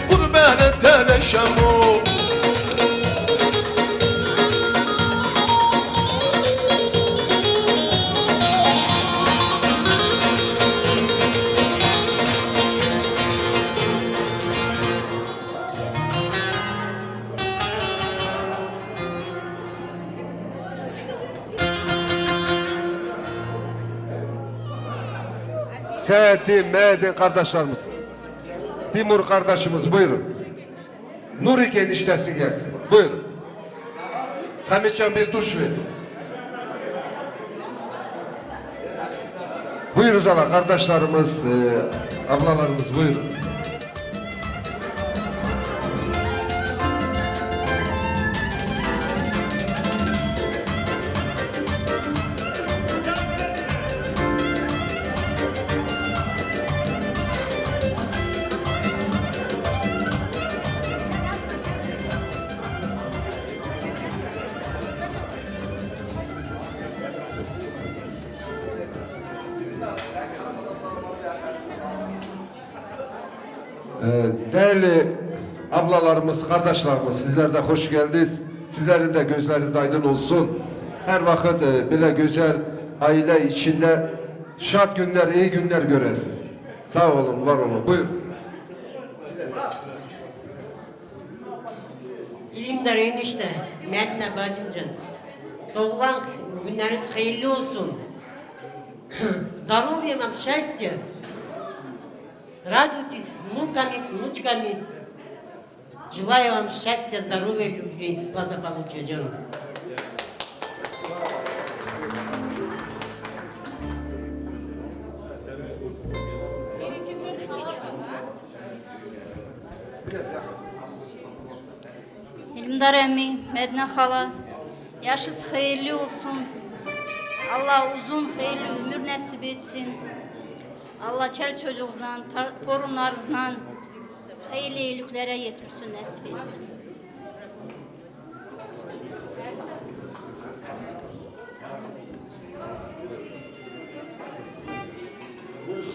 kurban ete şambo. Seydi Mehdi kardeşlerimiz. Timur kardeşimiz buyurun. Nuri eniştesi gelsin. Buyurun. Hamitcan bir duş ver. Buyurun ala kardeşlerimiz, ablalarımız buyurun. Değerli ablalarımız, kardeşlerimiz, sizler de hoş geldiniz. Sizlerin de gözleriniz aydın olsun. Her vakit bile güzel aile içinde şad günler, iyi günler göresiniz. Sağ olun, var olun. Buyurun. İlimdar enişte, Medine bacımcın. Doğulan günleriniz hayırlı olsun. Здоровья вам, счастья. Радуйтесь внуками, внучками. Желаю вам счастья, здоровья, любви, благополучия, canım. İlimdar emmi, Medine hala, yaşınız hayırlı olsun. Allah uzun hayırlı ömür nasip etsin. Allah çel çocuğunuzdan, torunlarınızdan hayırlı iyiliklere yetirsin, nasip etsin.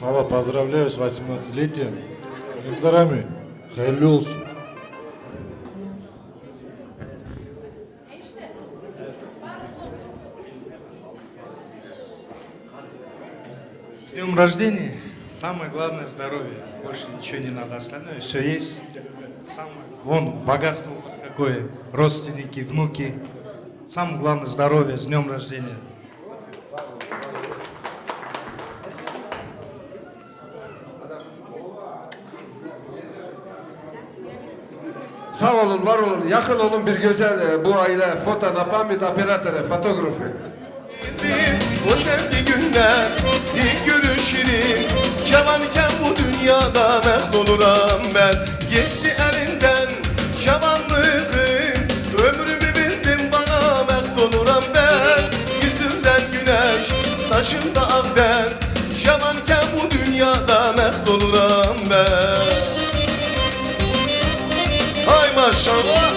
Хала, поздравляю с 18-летием. Илимдарами, hayırlı olsun. С днем рождения. Самое главное здоровье. Больше ничего не надо. Остальное все есть. Самое, вон, богатство у вас какое. Родственники, внуки. Самое главное здоровье. С днем рождения. Sağ olun, var olun, yakın olun bir güzel bu aile foto napamit operatörü, fotoğrafı. O sevdi günler ilk görüşürüm. Cavanken bu dünyada mehd oluram ben. Geçti elinden cavanlığım, ömrümü bildim bana mehd oluram ben. Yüzümden güneş, saçımda akden. Cavanken bu dünyada mehd oluram ben. Hay maşallah.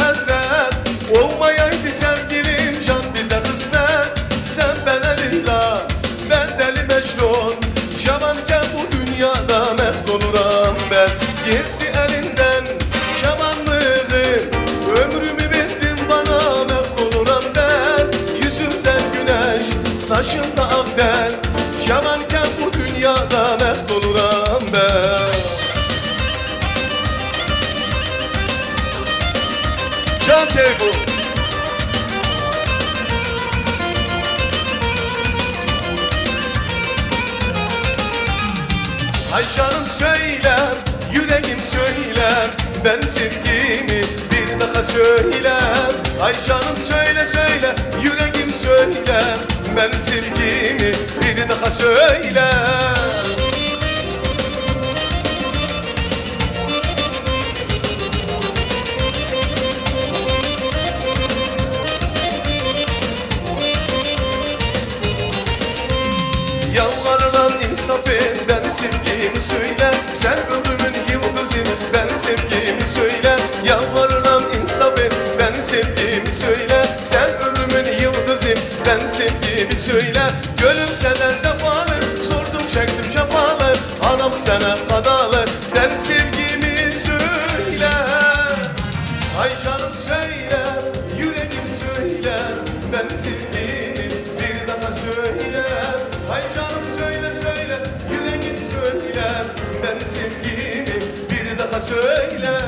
həsrət olmayaydı sevgilim can bizə xismət. Sən bələlillah, mən dəli Məcnun, cavanken bu dünyada məxt oluram ben. Getdi əlindən şamanlığım, ömrümü verdin bana məxt oluram ben. Yüzümdən güneş, saçında ağdər, cavanken bu dünyada məxt oluram ben. Can Teyfun. Ay canım söyle, yüreğim söyle, ben sevgimi bir daha söyle. Ay canım söyle söyle, yüreğim söyle, ben sevgimi bir daha söyle. Yalvarılan insaf et, ben sevgimi söyle. Sen ömrümün yıldızım, ben sevgimi söyle. Yalvarılan insaf et, ben sevgimi söyle. Sen ömrümün yıldızım, ben sevgimi söyle. Gönül senden defalı, sordum çektim cefalı. Anam sana kadalı, ben sevgimi söyle. Ay canım söyle, yüreğim söyle, ben sevgimi bir daha söyle. Ay canım söyle söyle, yüreğim söyle, ben sevgimi bir daha söyle.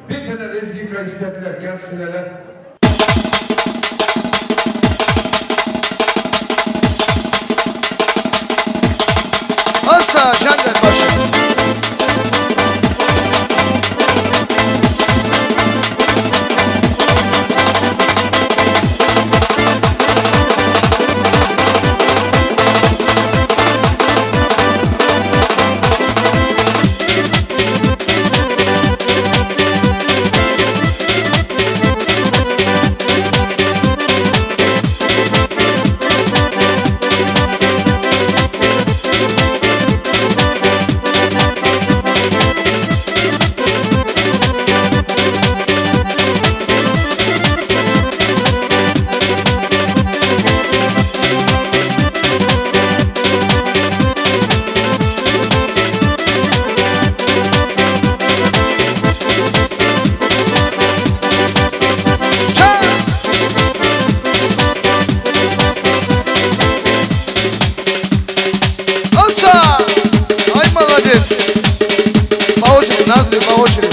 Bir tane Rezgika istediler, gelsin hele. Asa Cander başı. По очереди, назови по очереди.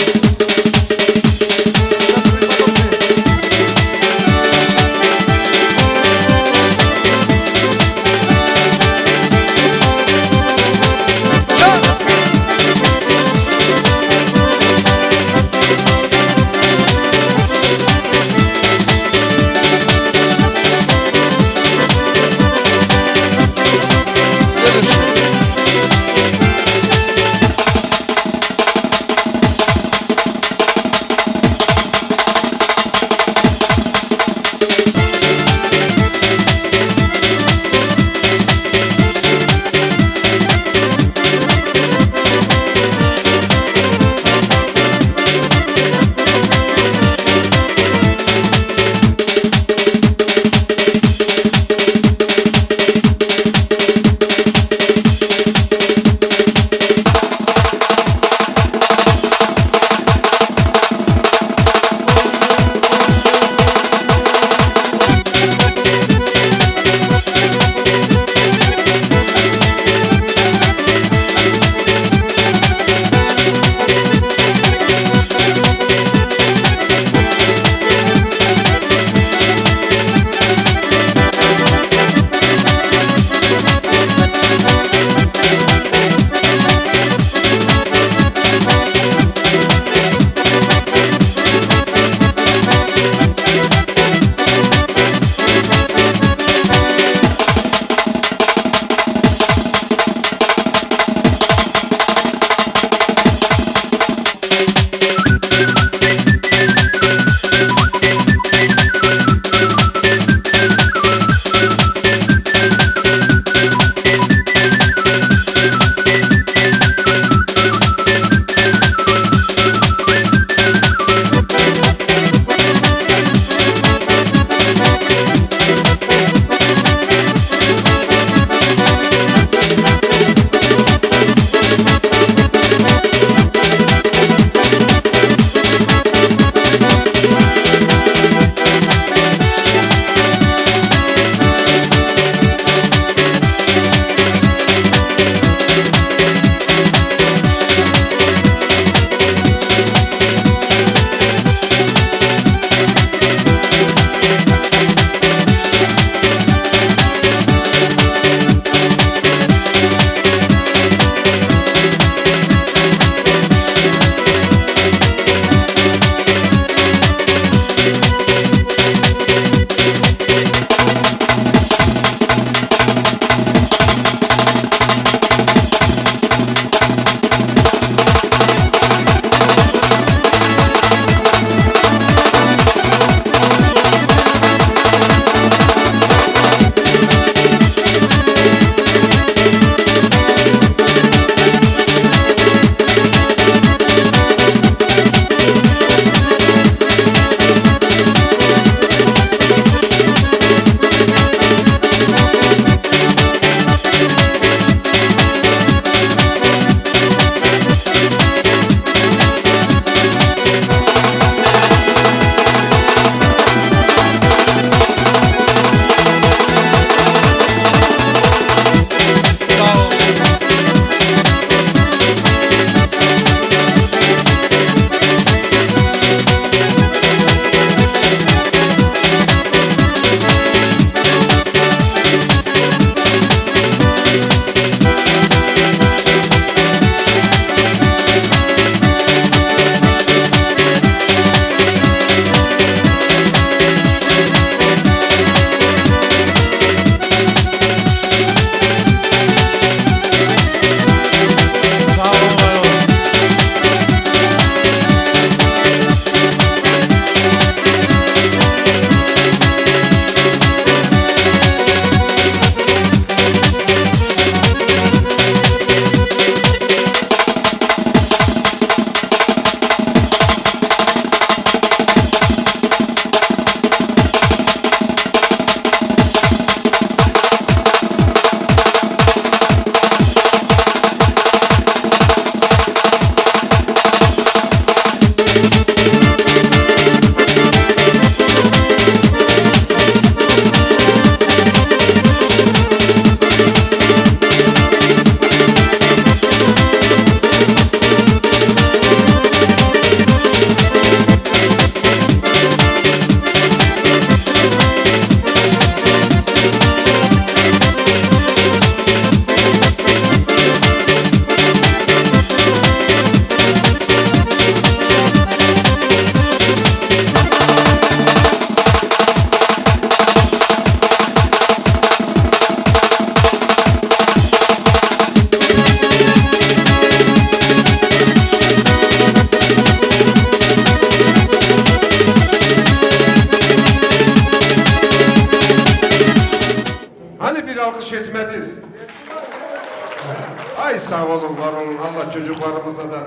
Ay sağ olun, var olun. Allah çocuklarımıza da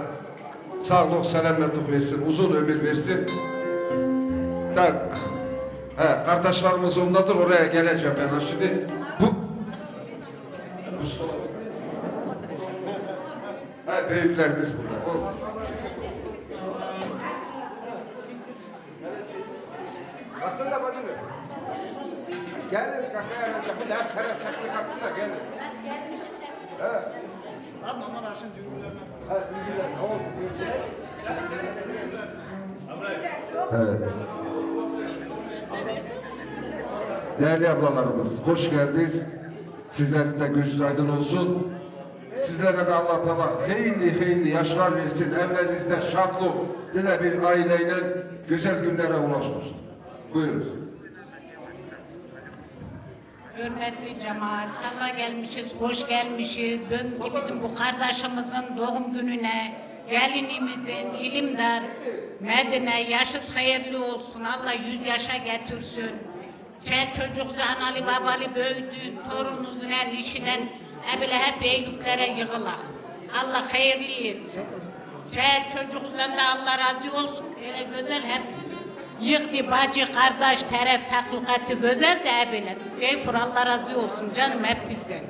sağlık, selametlik versin, uzun ömür versin. Kardeşlerimiz ondadır, oraya geleceğim ben şimdi. Büyüklerimiz burada. Baksana bacım. Gelin kakaya alacak. Bu da her taraf çaklı kalksın da gelin. Evet. Abi aman aşın düğünlerine. Evet, düğünler. Ne oldu? Evet. Değerli ablalarımız, hoş geldiniz. Sizlerin de gözünüz aydın olsun. Sizlere de Allah Teala hayırlı yaşlar versin. Evlerinizde şadlık, yine bir aileyle güzel günlere ulaştırsın. Buyurun. Hürmetli cemaat, safa gelmişiz, hoş gelmişiz. Bugünkü bizim bu kardeşimizin doğum gününe, gelinimizin, ilimdar, Medine, yaşız hayırlı olsun. Allah 100 yaşa getirsin. Çel çocuk analı babalı büyüdü, torununuzun işine, ebile hep eylüklere yığılak. Allah hayırlı etsin. Çel çocuklardan da Allah razı olsun. Öyle güzel hep yıktı bacı, kardeş, taraf, taklukatı güzel de ebile. Eyfur Allah razı olsun canım hep bizden.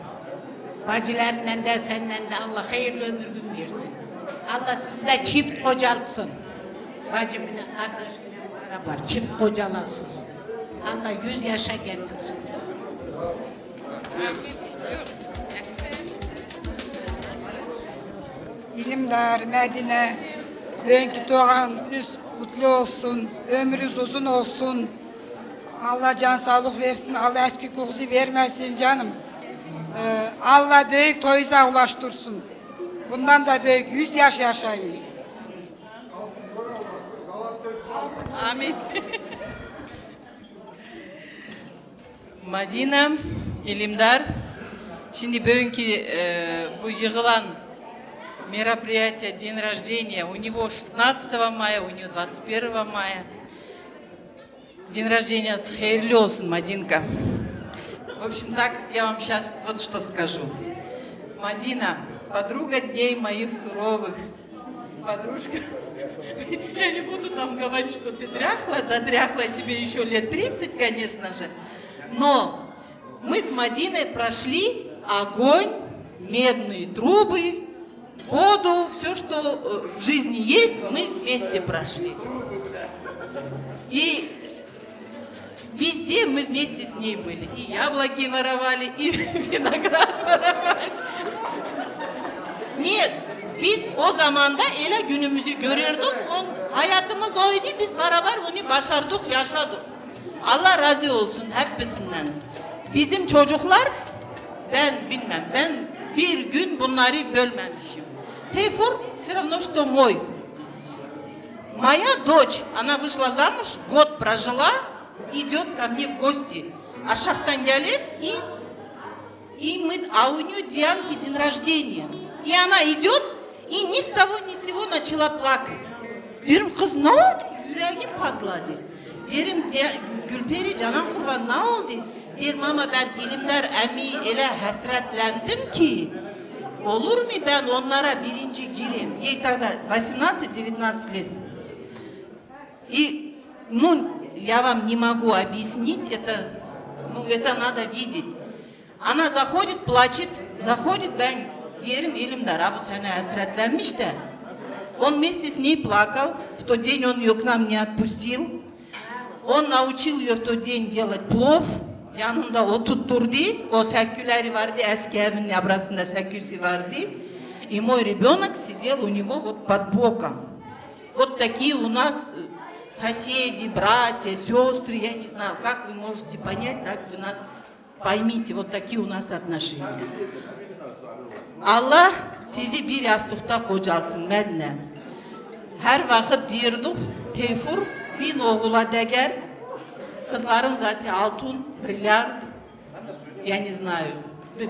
Bacılarından da senden de Allah hayırlı ömür gün versin. Allah sizi de çift kocaltsın. Bacımla, kardeşimle beraber çift kocalasız. Allah 100 yaşa getirsin. İlimdar, Medine, bugünkü doğan gününüz kutlu olsun, ömrünüz uzun olsun. Allah can sağlık versin, Allah eski kokusu vermesin canım. Allah büyük toyuza ulaştırsın. Bundan da büyük 100 yaş yaşayın. Amin. Madina, İlimdar, şimdi bugünkü bu yığılan мероприятие, день рождения, у него 16 мая, у него 21 мая. День рождения с хайырлы olsun, Мадинка. В общем, так, я вам сейчас вот что скажу. Мадина, подруга дней моих суровых. Подружка, я не буду там говорить, что ты дряхла, да дряхла тебе еще лет 30, конечно же. Но мы с Мадиной прошли огонь, медные трубы, воду, все, что в жизни есть, мы вместе прошли. И везде мы вместе с ней были. И яблоки воровали, и виноград воровали. Нет, biz o zamanda ele günümüzü görürdük, hayatımız oydu, biz beraber onu başardık, yaşadık. Allah razı olsun hepsinden. Bizim çocuklar, ben bilmem, ben bir gün bunları bölmemişim. Тейфур все равно, что мой. Моя дочь, она вышла замуж, год прожила, идет ко мне в гости. А Шахтангеле, а у нее Дианки день рождения. И она идет, и ни с того ни с сего начала плакать. Diyorum, kız ne oldu? Yüreğim patladı. Derim, Gülperi, canan kurban ne oldu? Derim, ama ben İlimdar emmi ele hasretlendim ki, olur mu ben onlara birinci gireyim? Ей тогда 18-19 лет. И, я вам не могу объяснить, это надо видеть. Она заходит, плачет, ben derim, İlimdar, bu sana hasretlenmiş de. Он вместе с ней плакал, в тот день он ее к нам не отпустил. Он научил ее в тот день делать плов. Yanında oturtturdu, o seküleri vardı, eski evin abrasında seküsü vardı. И мой ребенок сидел у него вот под боком. Вот такие у нас соседи, братья, сестры, я не знаю, как вы можете понять, так вы нас поймите, вот такие у нас отношения. Allah sizi bir yastıkta kocalsın Medine. Her vakit diyorduk, Teyfur bin oğula deger, kızların zaten altın, бриллиант, я не знаю,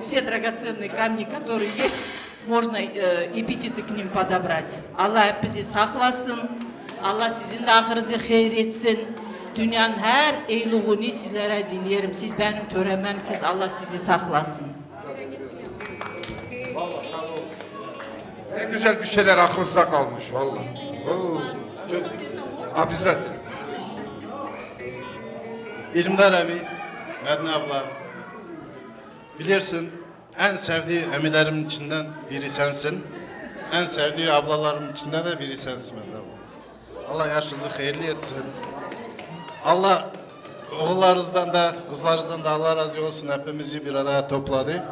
все драгоценные камни, которые есть, можно эпитеты к ним подобрать. Allah hep bizi saklasın, Allah sizin de ahırınızı hayır etsin. Dünyanın her iyiliğini sizlere dilerim. Siz benim törememsiz, Allah sizi saklasın. Vallahi Ne güzel bir şeyler aklınızda kalmış vallahi. Oo, çok abi zaten. İlimdar emi, Medine abla. Bilirsin en sevdiği emilerim içinden biri sensin. En sevdiği ablalarım içinden de biri sensin Medine abla. Allah yaşınızı hayırlı etsin. Allah oğullarınızdan da kızlarınızdan da Allah razı olsun, hepimizi bir araya topladı.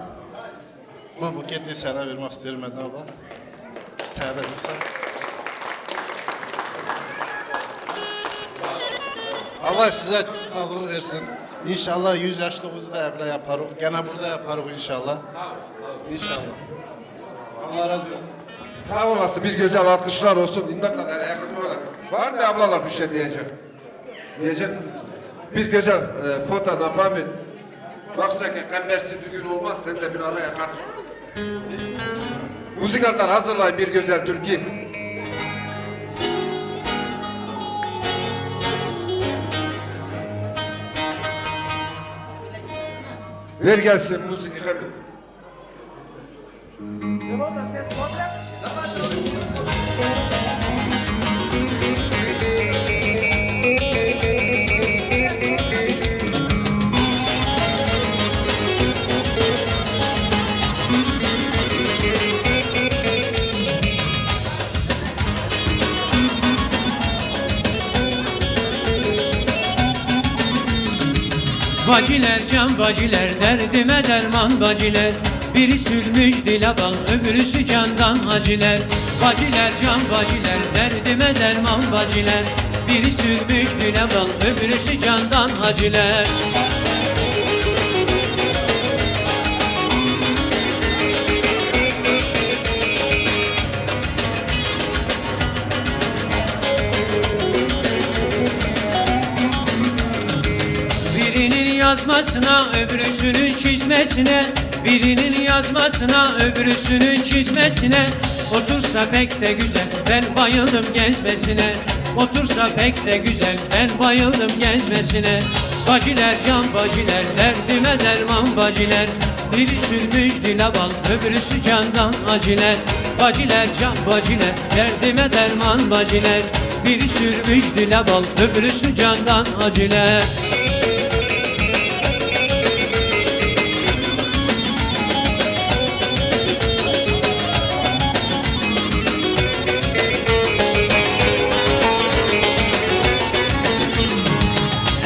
Bu buketi sana vermek isterim Medine abla. Bir tane de yoksa. Allah size sağlık versin. İnşallah 100 yaşlığımızı da evle yaparız. Gene burada yaparız inşallah. İnşallah. Allah razı olsun. Sağ olasın, bir güzel alkışlar olsun. İmdat kadar yakın olarak. Var mı ablalar bir şey diyecek? Diyeceksiniz. Bir güzel foto devam et. Baksa ki kambersiz bir gün olmaz, sen de bir araya kar. Müzikanlar hazırlayın bir güzel türkü. Ver gelsin müzik Hamit. Baciler can baciler derdime derman baciler. Biri sürmüş dile bal öbürüsü candan haciler. Baciler can baciler derdime derman baciler. Biri sürmüş dile bal öbürüsü candan haciler. Yazmasına öbürüsünün çizmesine, birinin yazmasına öbürüsünün çizmesine. Otursa pek de güzel ben bayıldım gezmesine. Otursa pek de güzel ben bayıldım gezmesine. Baciler can baciler derdime derman baciler. Biri sürmüş dile bal öbürüsü candan aciler. Baciler can baciler derdime derman baciler. Biri sürmüş dile bal öbürüsü candan aciler.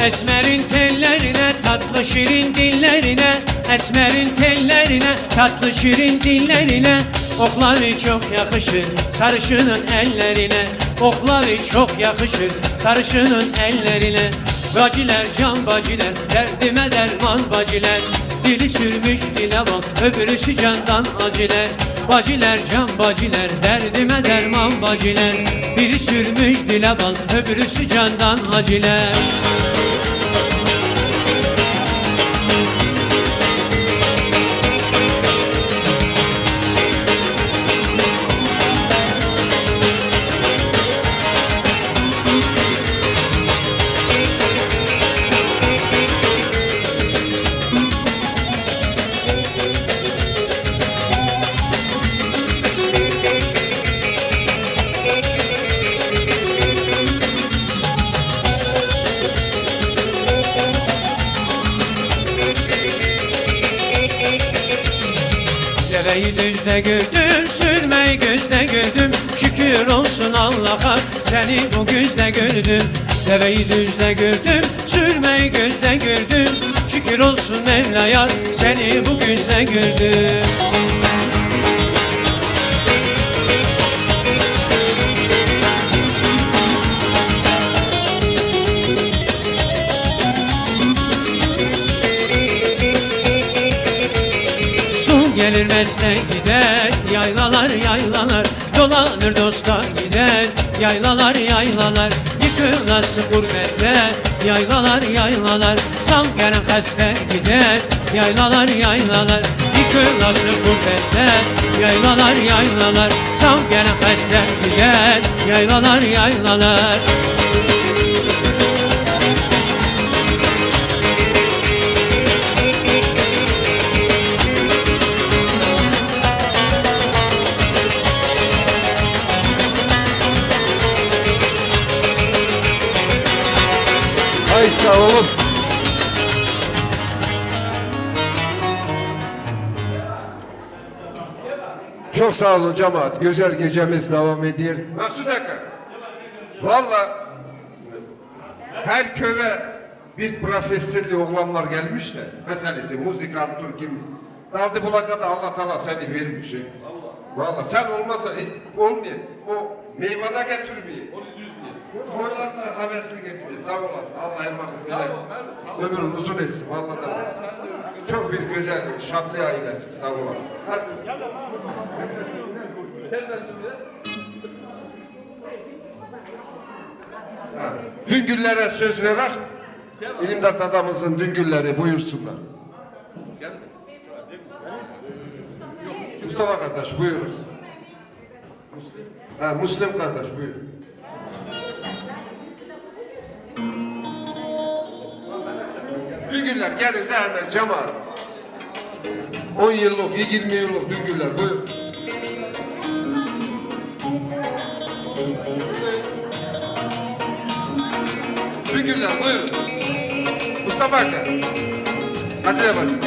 Esmerin tellerine, tatlı şirin dillerine. Esmerin tellerine, tatlı şirin dillerine. Okları çok yakışır sarışının ellerine. Okları çok yakışır sarışının ellerine. Baciler can baciler derdime derman baciler. Dili sürmüş dile bak öbürüsü candan aciler. Baciler can baciler derdime derman baciler. Biri sürmüş dile bal öbürüsü candan aciler. Deveyi düzde gördüm, sürmeyi gözde gördüm. Şükür olsun Allah'a seni bu gözde gördüm. Deveyi düzde gördüm, sürmeyi gözde gördüm. Şükür olsun Mevla'ya seni bu gözde gördüm. Gelir mesle gider, yaylalar yaylalar. Dolanır dosta gider, yaylalar yaylalar. Yıkılası gurbette, yaylalar yaylalar. Sam gelen hasta gider, yaylalar yaylalar. Yıkılası gurbette, yaylalar yaylalar. Sam gelen hasta gider, yaylalar yaylalar. Sağ olun. Çok sağ olun cemaat. Güzel gecemiz devam ediyor. Maksud Aka. Valla her köye bir profesyonel oğlanlar gelmiş de. Meselesi müzikanttır kim. Daldı bulaka da Allah Teala seni vermiş. Valla sen olmazsan hiç olmuyor. O meyvada getirmiyor. Toylarda hevesli getiriyor. Sağ olasın. Allah her vakit böyle ömrün uzun etsin. Vallahi da çok bir güzel, şatlı ailesi. Sağ olasın. Hadi. Düngüllere söz vererek İlimdar adamımızın düngülleri buyursunlar. Mustafa kardeş buyurun. Müslim kardeş buyur. Düngüller gelin de hemen cemaat. 10 yıllık, 20 yıllık düngüller buyur. Düngüller buyurun. Mustafa Hakkı. Hadi yapalım.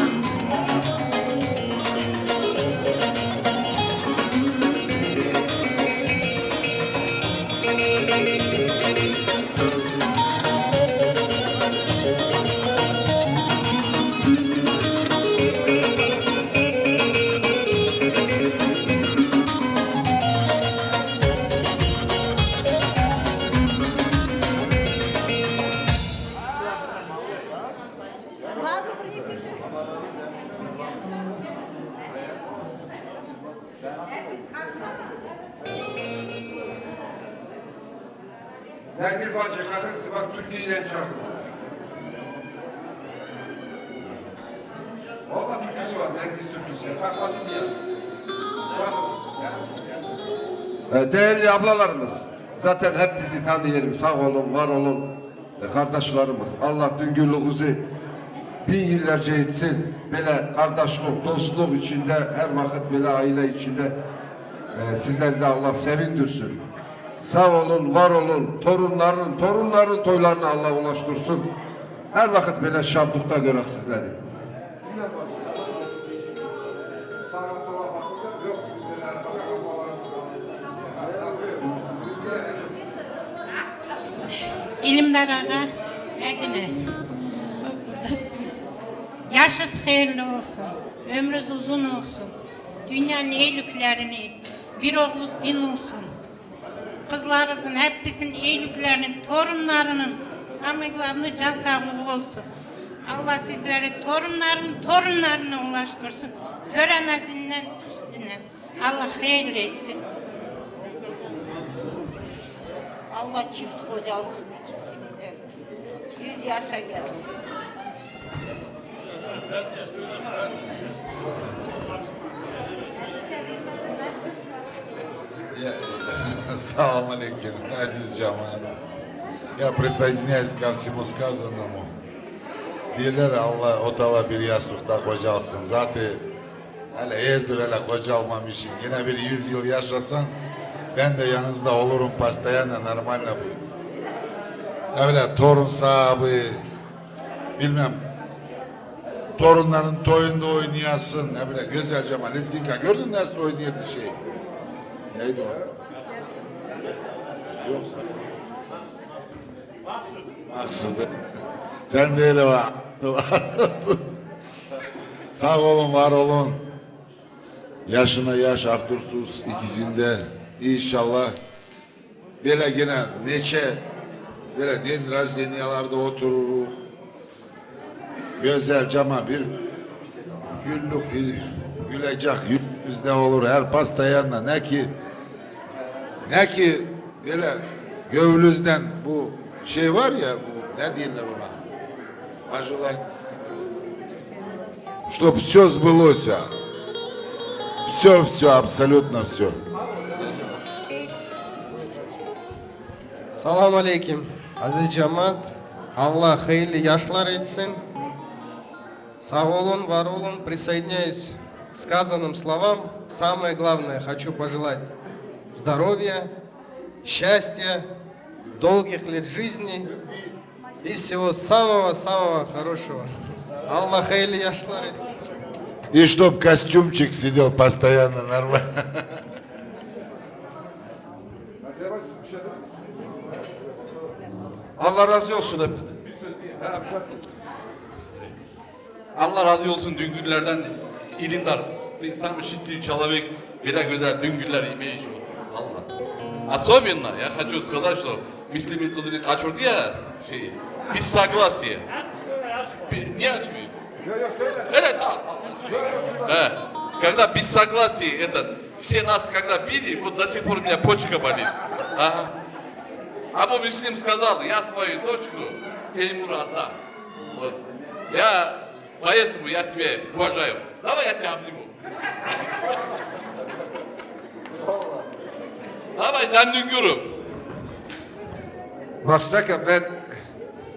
Nergiz bacı kalkırsın bak Türkiye ile çağırın. Valla türküsü var Nergiz türküsü. Kalkmadı diye. Değerli ablalarımız, zaten hep bizi tanıyalım. Sağ olun, var olun. Kardeşlerimiz. Allah düngüllüğünüzü bin yıllarca etsin. Böyle kardeşlik, dostluk içinde, her vakit böyle aile içinde sizleri de Allah sevindirsin. Sağ olun, var olun. Torunların toylarını Allah ulaştırsın. Her vakit böyle şadlıkta görək sizleri. İlimdar ağa, Medine. Yaşınız hayırlı olsun, ömrünüz uzun olsun. Dünyanın iyiliklerini, bir oğlunuz bin olsun. Kızlarınızın, hepsinin iyiliklerinin, torunlarının, amiglarının can sağlığı olsun. Allah sizleri torunlarına ulaştırsın. Töremesinden, sizinden. Allah hayırlı etsin. Allah çift kocalsın ikisini de. 100 yaşa gelsin. Салам алейкум, азиз жамаат. Я присоединяюсь ко всему сказанному. Diyorlar Allah o tala bir yastıkta kocalsın. Zaten hele erdir hele kocalmamışsın. Yine bir 100 yıl yaşasan ben de yanınızda olurum pastayanla normalle bu. Öyle torun sahibi bilmem torunların toyunda oynayasın. Ne bile güzel Cemal İzginka gördün nasıl oynuyordu şey. Neydi o? Yoksa. Maksud. Sen de öyle var. Sağ olun, var olun. Yaşına yaş artırsız ikisinde inşallah böyle gene neçe böyle dendraj deniyalarda otururuz. Güzel cama bir güllük gülecek yüzde olur her pasta yanına ne ki böyle gövlüzden bu şey var ya bu ne diyorlar ona пожелать чтоб все сбылось все абсолютно все. Salam aleyküm aziz cemaat. Allah hayırlı yaşlar etsin. Sağ olun, var olun, присоединяюсь к сказанным словам. Самое главное, хочу пожелать здоровья, счастья, долгих лет жизни И всего самого-самого хорошего. Аллах hayırlı yaşlar etsin. И чтоб костюмчик сидел постоянно нормально. Allah razı olsun hepinizden. Allah razı olsun düngüllerden ilimdar. Сам чистый человек, бера güzel düngüller имеешь. Allah. Особенно я хочу сказать, что Müslümin kızını kaçırdı ya şey. Biz согласие. Не очевидно. Это когда без согласия этот, все нас когда били, вот до сих пор у меня почка болит. Ага. А вот Муслим сказал, я свою дочку Теймуру отдам. Вот. Поэтому я тебя уважаю. Давай я тебя обниму. Давай sen görüp. Maksaka ben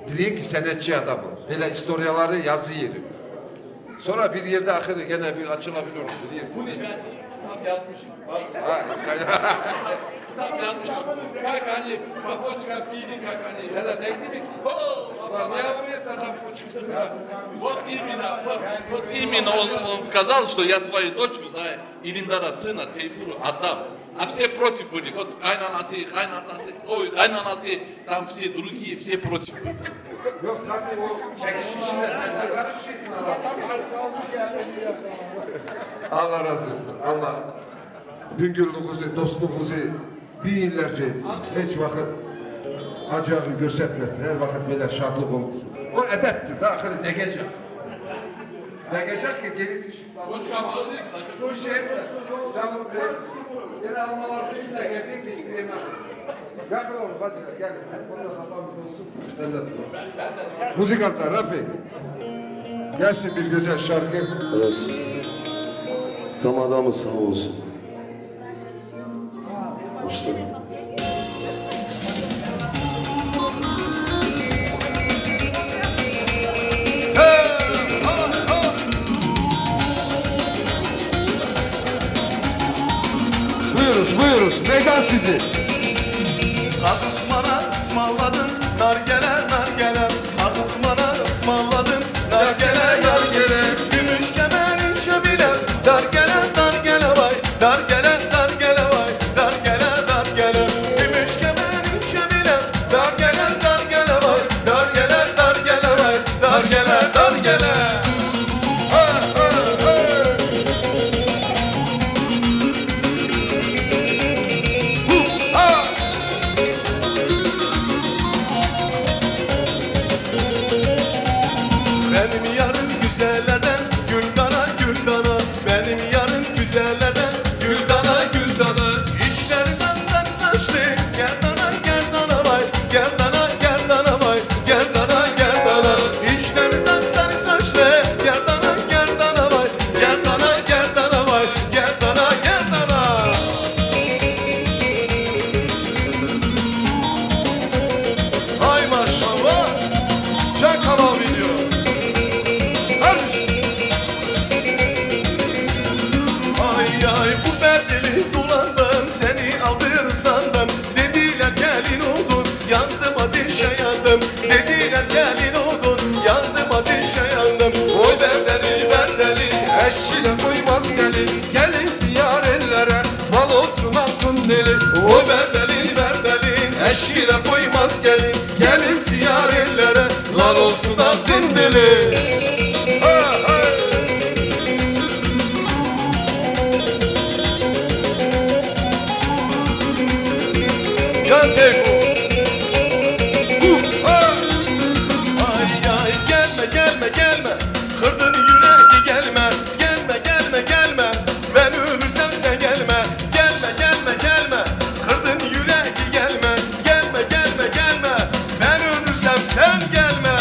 bileyim ki senetçi adamım. Böyle istoryaları yazıyorum. Sonra bir yerde ahırı gene bir açılabilir biliyorsun. Bu ne ben kitap yazmışım. Ha, sen... Kitap yazmışım. Bak hani Papoçka bili bak hani hele değdi mi? Lan niye vuruyorsun adam poçkasına? Вот именно он сказал, что я свою дочку за Илиндара сына Тейфуру отдам. А все против были. Вот кайнанасы, там все другие, все против были. Yok zaten o çekiş içinde sen ne karışıyorsun adam? Allah razı olsun. Allah düngürlüğünüzü, dostluğunuzu binlerce etsin. Hiç vakit acığı göstermesin. Her vakit böyle şadlık olsun. O edeptir. Daha ahırı degecek. Degecek ki gerisi bu şey etmez. Canım sen yine almalar üstünde gezin ki hiçbir yakın olun bacılar gelin. Ondan babamız olsun. Ben de müzikantlar Rafi. Gelsin bir güzel şarkı. Evet. Tam adamı sağ olsun. Usta. Buyuruz. Meydan sizi. Kız bana ısmarladın, nargele. Kız bana ısmarladın, nargele. Gümüş kemerin bile, dargele vay. Dargele vay, dargele. Gümüş kemerin bile, dargele vay. Dargele vay, dargele. Benim yarın güzellerden güldana. Benim yarın güzellerden güldana. İçlerinden sarı saçlı gerdana vay. Gerdana vay. İçlerinden sarı saçlı gerdana vay. Gerdana vay. Ay maşallah. Çakala video. Ay bu berdeli dolandım, seni aldır sandım. Dediler gelin oldun, yandım ateşe yandım. Dediler gelin oldun, yandım ateşe yandım. Oy berdeli, Eşine koymaz gelin. Gelin siyar ellere. Mal olsun altın deli. oy berdeli. Eşkile koymaz gelin, gelin siyar ellere. Lan olsun da zindeli. Can Teko. Ay gelme. Kırdın yüreği gelme. Gelme. Ben ölürsem sen gelme. Gelme. Kırdın yüreği gelme. Gelme. Ben ölürsem sen gelme.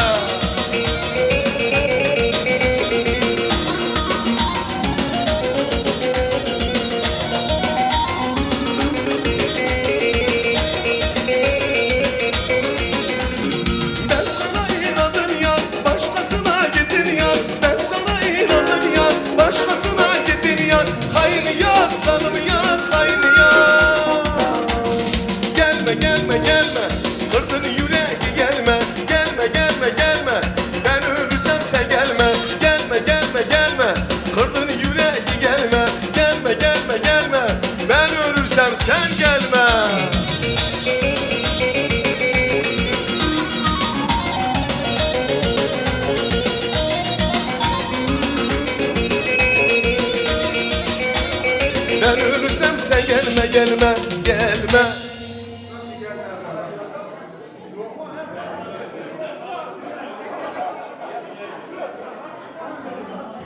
Ben ölürsem sen gelme gelme gelme.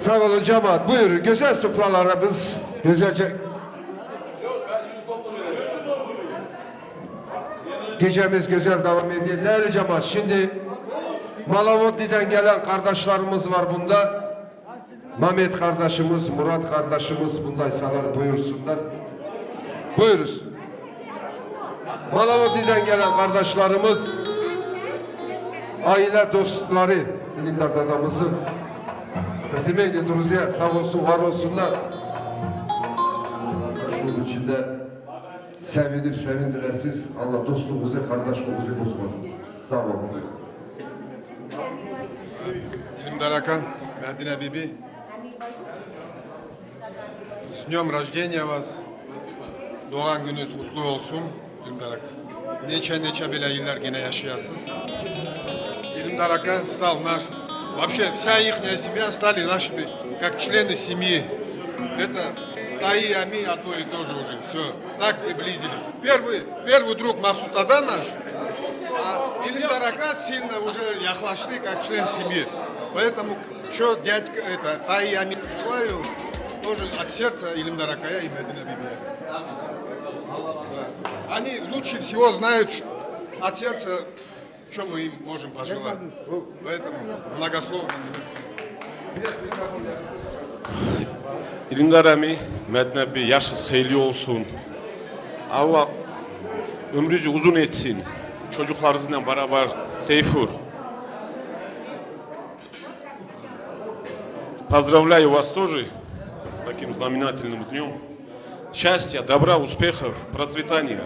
Sağ olun cemaat. Buyurun. Güzel sofralarımız güzelce. Gecemiz güzel devam ediyor. Değerli cemaat, şimdi Malavodni'den gelen kardeşlerimiz var bunda. Mehmet kardeşimiz, Murat kardeşimiz bundaysalar buyursunlar. Buyuruz. Malavodni'den gelen kardeşlerimiz, aile dostları, İlimdar dadamızın Kazimeyli Duruziye sağ olsun, var olsunlar. Bunun içinde sevinip sevindiresiz, Allah dostluğumuzu, kardeşliğimizi bozmasın. Sağ olun. İlimdar Hakan, Medine Bibi. С днем рождения вас. Doğan gününüz kutlu olsun. İlimdar Hakan. Neçe bile yıllar gene yaşayasınız. İlimdar Hakan стал наш. Вообще вся их семья стали нашими, как члены семьи. Это Таи и Ами одно и то же уже. Все, так приблизились. Первый друг Масуд Ада наш, а Илимдар Ака сильно уже яхлашли, как член семьи. Поэтому, что дядька, это Таи и Ами, тоже от сердца Илимдар Акая и Медина Бибия. Да. Они лучше всего знают от сердца, что мы им можем пожелать. Поэтому многословно. İlimdar Emi, Medine Bey, yaşınız hayırlı olsun. Allah ömrünüzü uzun etsin. Çocuklarınızla beraber Teyfur. Поздравляю вас тоже с таким знаменательным днем. Счастья, добра, успехов, процветания.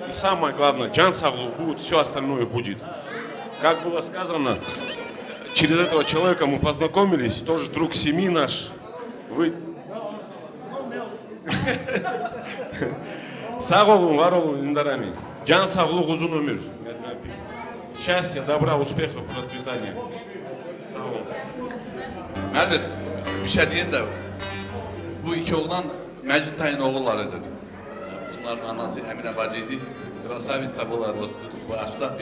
И самое главное, джан саглу будет, все остальное будет. Как было сказано, через этого человека мы познакомились, тоже друг семьи наш. Вы... Sağ olun, var olun İlimdar Emi. Can sağlık, uzun ömür. Счастья, добра, успехов, процветания. Sağ olun. Mehmet, bir şey diyeyim de bu iki oğlan Mecid Tay'ın oğullarıdır. Bunların anası Emine bacıydı. Krasavitsa bunlar başta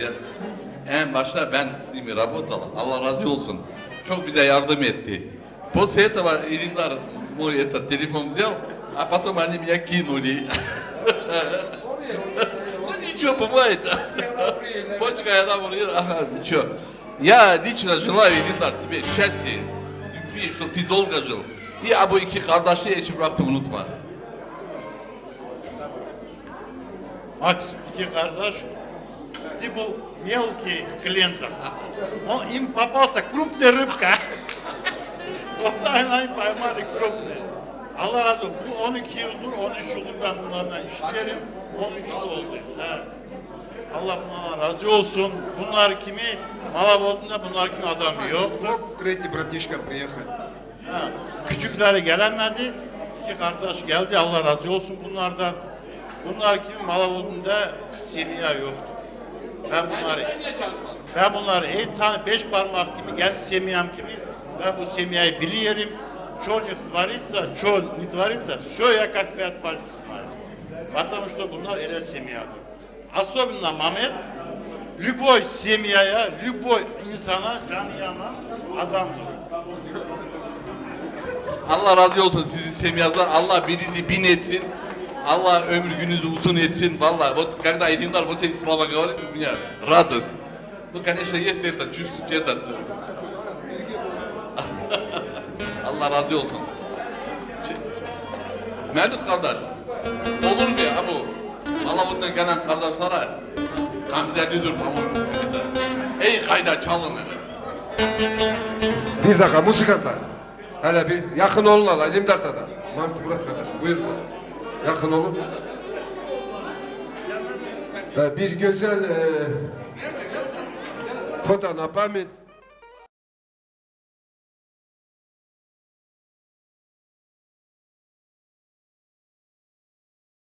en başta ben Simi Rabotalı. Allah razı olsun. Çok bize yardım etti. После этого Илимдар мой этот телефон взял, а потом они меня кинули. Ну ничего, бывает. Почка я там говорю, ага, ничего. Я лично желаю, Илимдар, тебе счастья, любви, чтобы ты долго жил. И bu iki kardeşi eşi bıraktım, unutma. Макс, iki kardeş, ты был мелкий клиентом. Им попался крупная рыбка. Вот они поймали крупные. Allah razı olsun. Bu 12 yıldır, 13 yıldır ben bunlarla işlerim. 13 yıl oldu. Ha. Allah bunlardan razı olsun. Bunlar kimi? Malavod'unda bunlar kimi adam yok. Tretий братишка приехал. Ha. Küçükleri gelemedi. İki kardeş geldi. Allah razı olsun bunlardan. Bunlar kimi? Malavod'unda semiya yoktu. Ben bunları 5 parmak kimi, kendi semiyam kimi, ben bu semiyayı biliyorum. Что не творится, что не творится, все я как 5 пальцев знаю. Потому что bunlar ele семьяdır. Особенно Мамед, любой семьяя, любой insana, canı yanan adamdır. Allah razı olsun sizin semiyazlar. Allah birinizi bin etsin. Allah ömür gününüzü uzun etsin. Vallahi, вот когда Илимдар вот эти слова говорит, у меня радость. Ну, конечно, есть это, чувствуете этот. Allah razı olsun. Mevlüt kardeş, olur mu ya bu? Malavod'dan gelen kardeşlere Gamze'lidir pamuk. Ey kayda çalın hele. Bir dakika musikantlar. Hele bir yakın olun Allah İlimdar Dada. Mehmet Murat kardeş buyurun. Yakın olun. Ve bir güzel fotoğraf